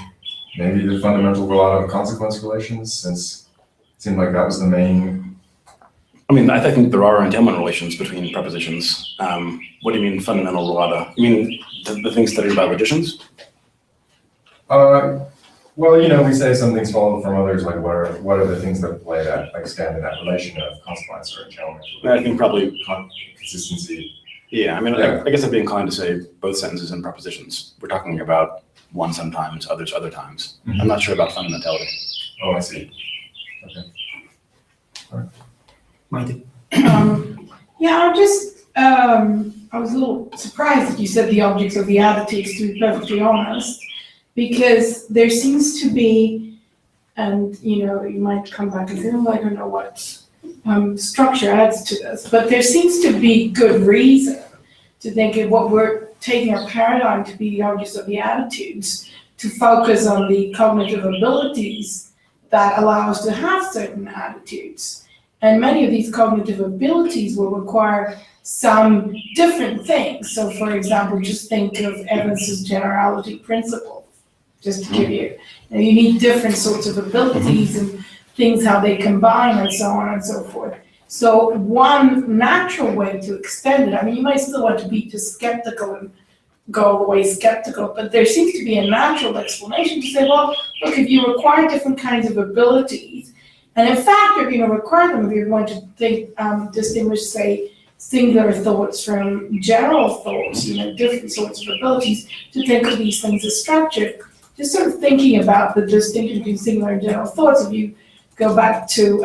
maybe the fundamental role of consequence relations, since it seemed like that was the main. I mean, I think there are entailment relations between propositions. What do you mean fundamental relata? You mean the things studied by logicians? Well, we say some things follow from others, like what are the things that play that, stand in that relation of consequence or entailment? I think probably consistency. Yeah, I mean, Yeah. I guess I'd be inclined to say both sentences and propositions. We're talking about one sometimes, others other times. I'm not sure about fundamentality. Oh, I see. Okay. All right. Mighty. I was a little surprised that you said the objects of the attitudes, to be perfectly honest, because there seems to be, and you might come back and say, I don't know what structure adds to this, but there seems to be good reason to think of what we're taking our paradigm to be the objects of the attitudes, to focus on the cognitive abilities that allow us to have certain attitudes. And many of these cognitive abilities will require some different things. So for example, just think of Evans's generality principle, just to give you need different sorts of abilities and things, how they combine and so on and so forth. So one natural way to extend it, you might still want to be just skeptical and go all the way skeptical, but there seems to be a natural explanation to say, well, look, if you require different kinds of abilities, and in fact, you're going to require them if you're going to think, distinguish, say, singular thoughts from general thoughts, different sorts of abilities, to think of these things as structured. Just sort of thinking about the distinction between singular and general thoughts, if you go back to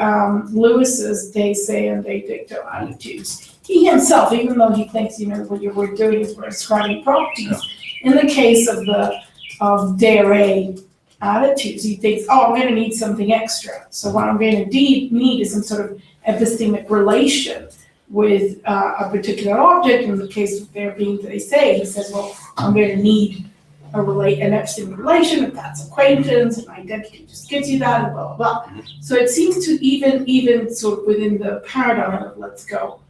Lewis's de se and de dicto attitudes, he himself, even though he thinks, what we're doing is we're ascribing properties, in the case of de re attitudes, he thinks, I'm going to need something extra. So what I'm going to need is some sort of epistemic relation with a particular object. In the case of there being they say, he says, well, I'm going to need an epistemic relation, if that's acquaintance, and identity just gives you that, and blah, blah, blah. So it seems to even sort of within the paradigm of let's go,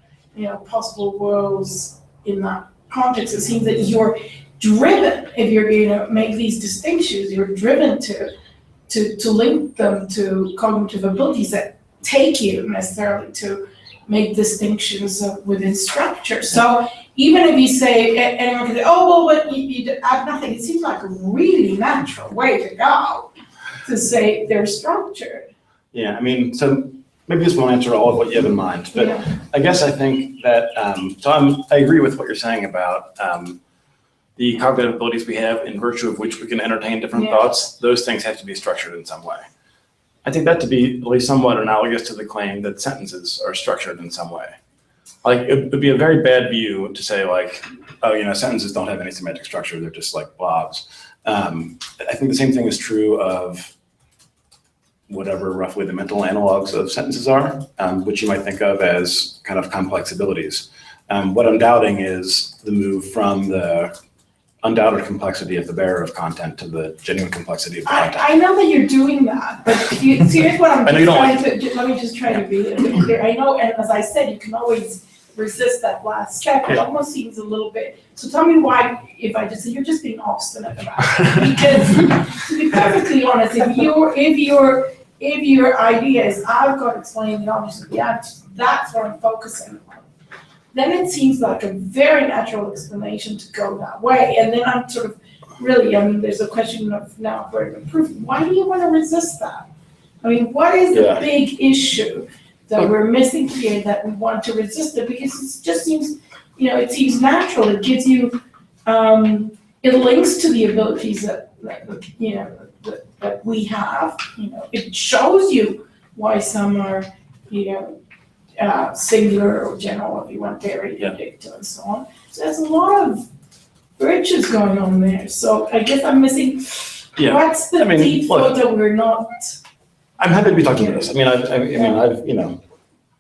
possible worlds in that context, it seems that you're driven, if you're going to make these distinctions, you're driven to link them to cognitive abilities that take you necessarily to make distinctions within structure. So even if you say, anyone can say, oh, well, but you add nothing, it seems like a really natural way to go to say they're structured. Yeah, I mean, so maybe this won't answer all of what you have in mind, but Yeah. I guess I think that, I agree with what you're saying about the cognitive abilities we have in virtue of which we can entertain different Yeah. thoughts. Those things have to be structured in some way. I think that to be at least somewhat analogous to the claim that sentences are structured in some way. Like, it would be a very bad view to say like, oh, sentences don't have any semantic structure, they're just like blobs. I think the same thing is true of whatever roughly the mental analogs of sentences are, which you might think of as kind of complex abilities. What I'm doubting is the move from the undoubted complexity of the bearer of content to the genuine complexity of the content. I know that you're doing that, but here's what I'm I know you don't trying to, let me just try to be a bit clear. I know, and as I said, you can always resist that last step. It almost seems a little bit, so tell me why, if I just say, you're just being obstinate about it. Because to be perfectly honest, if your idea is, I've got to explain the objects of the attitude, that's what I'm focusing on, then it seems like a very natural explanation to go that way. And then I'm sort of really, there's a question of now burden of proof. Why do you want to resist that? I mean, what is the big issue that we're missing here that we want to resist it? Because it just seems, it seems natural. It gives you, it links to the abilities that we have. It shows you why some are, singular or general, if you want, very predictive and so on. So there's a lot of virtues going on there. So I guess I'm missing, what's the deep thought that we're not? I'm happy to be talking to this. I've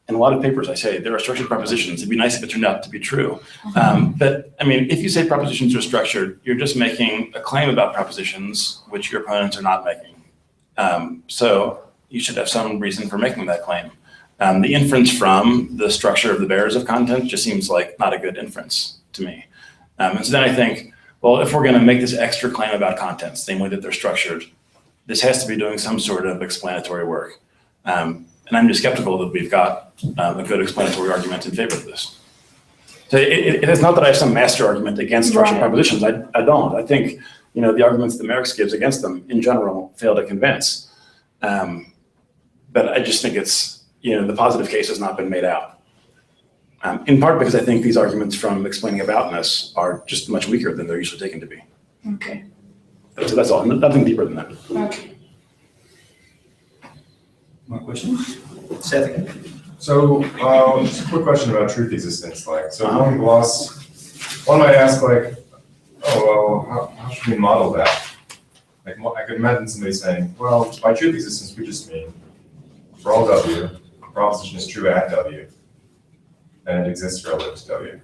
in a lot of papers I say there are structured propositions. It'd be nice if it turned out to be true. But if you say propositions are structured, you're just making a claim about propositions which your opponents are not making. So you should have some reason for making that claim. The inference from the structure of the bearers of content just seems like not a good inference to me. And so then I think, well, if we're going to make this extra claim about contents, namely that they're structured, this has to be doing some sort of explanatory work. And I'm just skeptical that we've got a good explanatory argument in favor of this. So it is not that I have some master argument against structured propositions. I don't. I think, the arguments that Merricks gives against them in general fail to convince. But I just think it's, the positive case has not been made out. In part because I think these arguments from explaining aboutness are just much weaker than they're usually taken to be. Okay. So that's all, nothing deeper than that. Okay. More questions? Seth? So, just a quick question about truth existence. So among gloss, one might ask, how should we model that? I could imagine somebody saying, well, by truth existence, we just mean for all W, a proposition is true at W, and it exists relative to W.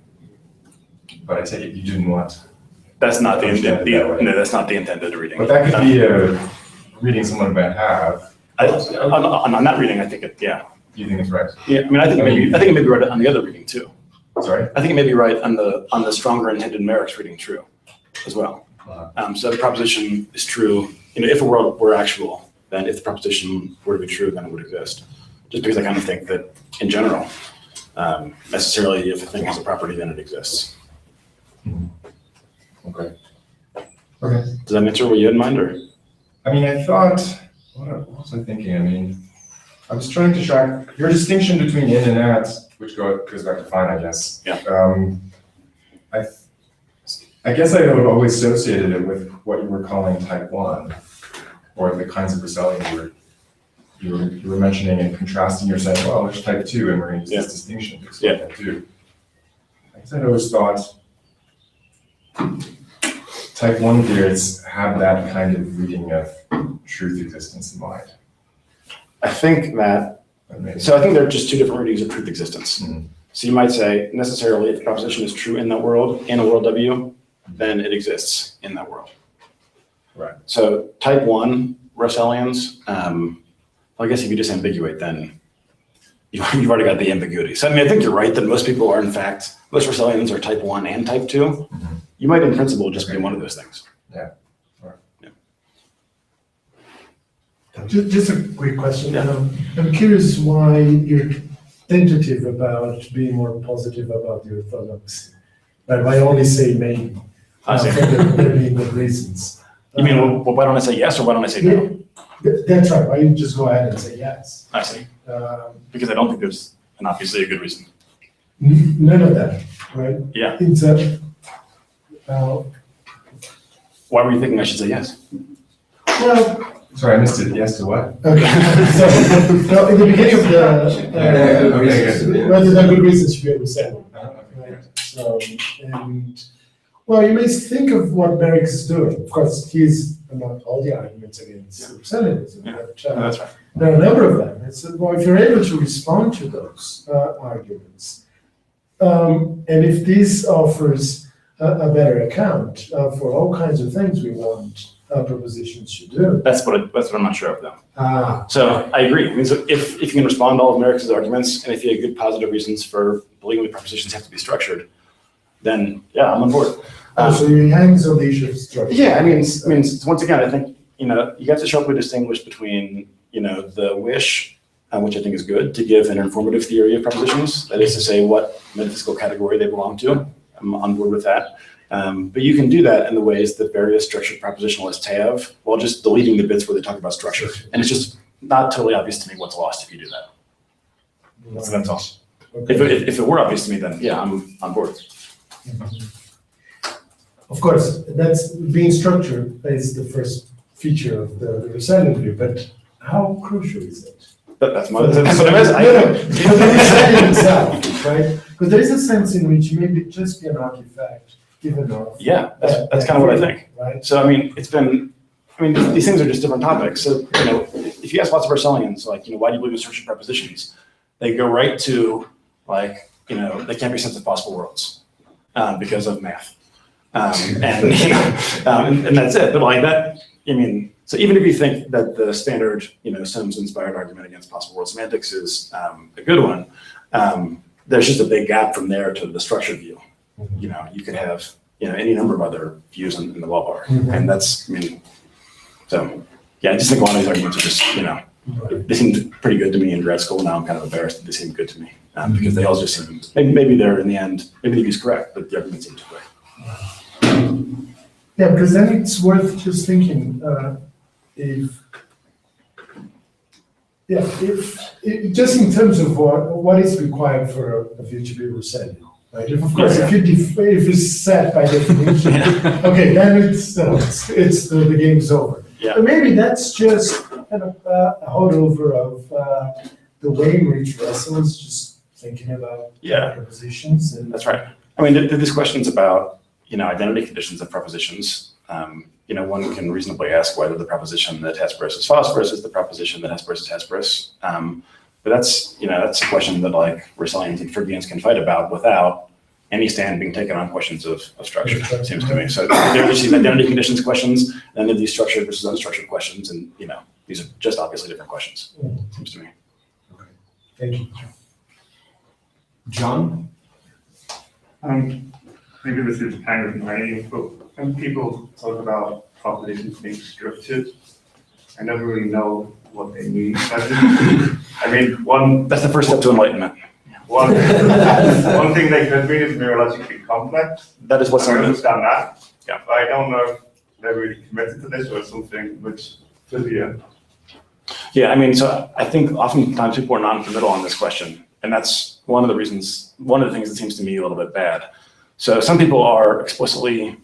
But I take it you didn't want. That's not the that's not the intended reading. But that could be a reading someone might have. On that reading, I think You think it's right? Yeah, I think it may be right on the other reading too. Sorry? I think it may be right on the stronger intended Merricks reading true as well. So the proposition is true, if a world were actual, then if the proposition were to be true, then it would exist. Just because I kind of think that in general, necessarily if a thing has a property, then it exists. Okay. Does that answer what you had in mind, or? I thought, what was I thinking? I was trying to track your distinction between in and at, which goes back to fine, I guess. Yeah. I guess I would always associated it with what you were calling type 1, or the kinds of Russellian you were mentioning and contrasting. You're saying, well, there's type 2, and we're going to use this distinction to explain type 2. I guess I'd always thought type 1 theories have that kind of reading of truth existence in mind. I think that, so I think there are just two different readings of truth existence. Mm-hmm. So you might say necessarily if the proposition is true in that world, in a world W, then it exists in that world. Right. So type 1 Russellians, I guess if you disambiguate, then you've already got the ambiguity. So I think you're right that most people are, in fact, most Russellians are type 1 and type 2. Mm-hmm. you might in principle just be one of those things. Just a quick question. I'm curious why you're tentative about being more positive about the orthodoxy. Right? Why only say maybe? I see. There being good reasons. You mean, well, why don't I say yes or why don't I say no? That's right. Why you just go ahead and say yes? I see. Because I don't think there's an obviously a good reason. None of that, right? Yeah. It's Why were you thinking I should say yes? well, Sorry, I missed it. Yes to what? okay. So, no, in the beginning of the, Okay, well, there's a good reason to be able to say. Okay. So, and, well, you may think of what Merricks is doing. Of course, he's not all the arguments against Russellianism, but That's right. there are a number of them. It's, well, if you're able to respond to those arguments, and if this offers a better account for all kinds of things we want propositions to do. That's what I'm not sure of though. Ah, So I agree. I mean, so if you can respond to all of Merrick's arguments, and if you have good positive reasons for believing the propositions have to be structured, then yeah, I'm on board. so he hangs on the issue of structure. Yeah, I mean, once again, I think, you have to sharply distinguish between, the wish, which I think is good, to give an informative theory of propositions, that is to say what metaphysical category they belong to. I'm on board with that. But you can do that in the ways that various structured propositionalists have, while just deleting the bits where they talk about structure. And it's just not totally obvious to me what's lost if you do that. So that's all. Okay. If it were obvious to me, then yeah, I'm on board. Of course, that's being structured is the first feature of the Russellian view, but how crucial is it? That's what it is. For the Russellian itself, right? Because there is a sense in which maybe just be an artifact given off. Yeah, that's kind of what I think. Right? So, I mean, these things are just different topics. So, if you ask lots of Russellians, like, why do you believe in structured propositions? They go right to, like, they can't be sets of possible worlds because of math. And that's it. But like that, so even if you think that the standard, Sims-inspired argument against possible world semantics is a good one, there's just a big gap from there to the structured view. You could have, any number of other views in the ballpark. And that's, so yeah, I just think a lot of these arguments are just, they seemed pretty good to me in grad school. Now I'm kind of embarrassed that they seem good to me because they all just seem, maybe they're in the end, maybe the view's correct, but the argument seems correct. Yeah, because then it's worth just thinking just in terms of what is required for a view to be Russellian, right? Of course, if it's set by definition, okay, then it's the game's over. Yeah. But maybe that's just kind of a holdover of the way in which Russell is just thinking about propositions. And that's right. I mean, these questions about identity conditions of propositions. One can reasonably ask whether the proposition that Hesperus is phosphorus is the proposition that Hesperus is Hesperus. But that's a question that like Russellians and Phrygians can fight about without any stand being taken on questions of structure, it seems to me. So there are these identity conditions questions, and then there are these structured versus unstructured questions, and these are just obviously different questions, it seems to me. Okay. Thank you. John? Maybe this is kind of naive, but when people talk about propositions being structured, I never really know what they mean. That's the first step to enlightenment. One thing they could mean is neurologically complex. That is what's I understand that. Yeah. But I don't know if they're really committed to this or something which physio. Yeah, so I think oftentimes people are non-committal on this question, and that's one of the things that seems to me a little bit bad. So some people are explicitly,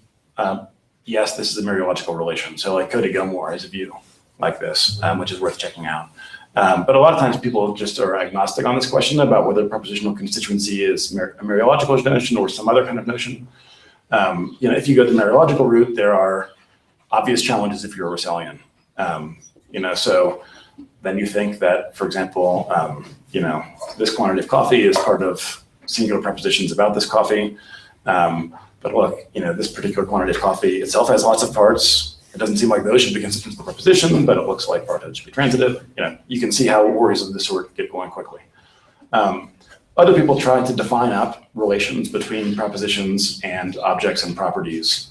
yes, this is a mereological relation. So like Cody Gilmore has a view like this, which is worth checking out. But a lot of times people just are agnostic on this question about whether propositional constituency is a mereological notion or some other kind of notion. If you go the mereological route, there are obvious challenges if you're a Russellian. So then you think that, for example, this quantity of coffee is part of singular propositions about this coffee. But look, this particular quantity of coffee itself has lots of parts. It doesn't seem like those should be consistent with the proposition, but it looks like part should be transitive. You can see how worries of this sort get going quickly. Other people try to define up relations between propositions and objects and properties,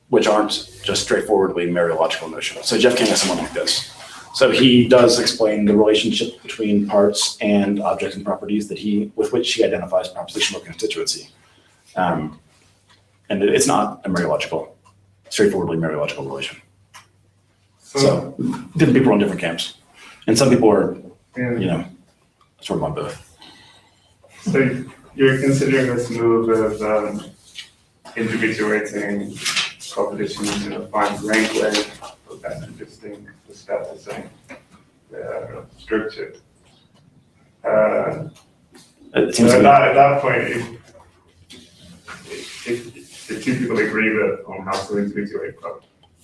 which aren't just straightforwardly Mereological notions. So Jeff King is someone like this. So he does explain the relationship between parts and objects and properties with which he identifies propositional constituency. And it's not a straightforwardly Mereological relation. So different people are in different camps. And some people are, sort of on both. So you're considering this move of individuating propositions in a fine-grained way, but that's interesting, the step is saying they're structured. So at that point, if the two people agree on how to individuate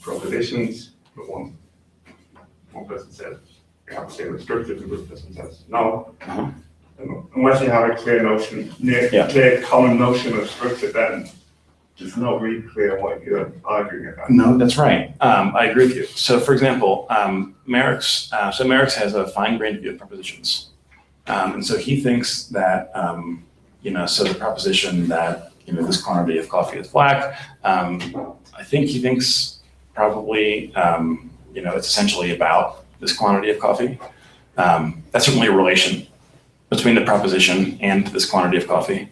propositions, but one person says you have to say restricted, the other person says no. Unless you have a clear notion, clear common notion of structure, then it's not really clear what you're arguing about. No, that's right. I agree with you. So for example, Merricks has a fine-grained view of propositions. And so he thinks that, so the proposition that, this quantity of coffee is black, I think he thinks probably, it's essentially about this quantity of coffee. That's certainly a relation between the proposition and this quantity of coffee.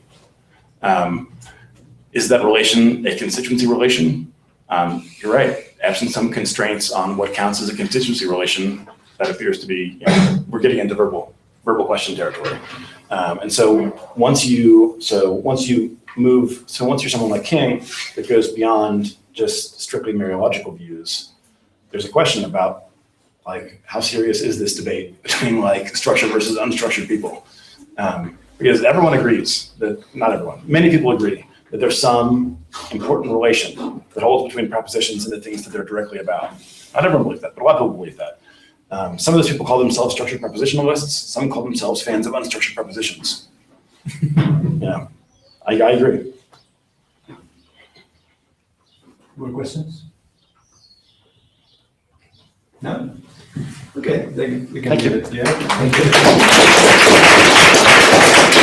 Is that relation a constituency relation? You're right. Absent some constraints on what counts as a constituency relation, that appears to be, we're getting into verbal question territory. And so once you're someone like King that goes beyond just strictly Mereological views, there's a question about how serious is this debate between structured versus unstructured people? Because everyone agrees that, not everyone, many people agree that there's some important relation that holds between propositions and the things that they're directly about. Not everyone believes that, but a lot of people believe that. Some of those people call themselves structured propositionalists. Some call themselves fans of unstructured propositions. I agree. More questions? No? Okay, we can Thank you. leave it here. Thank you.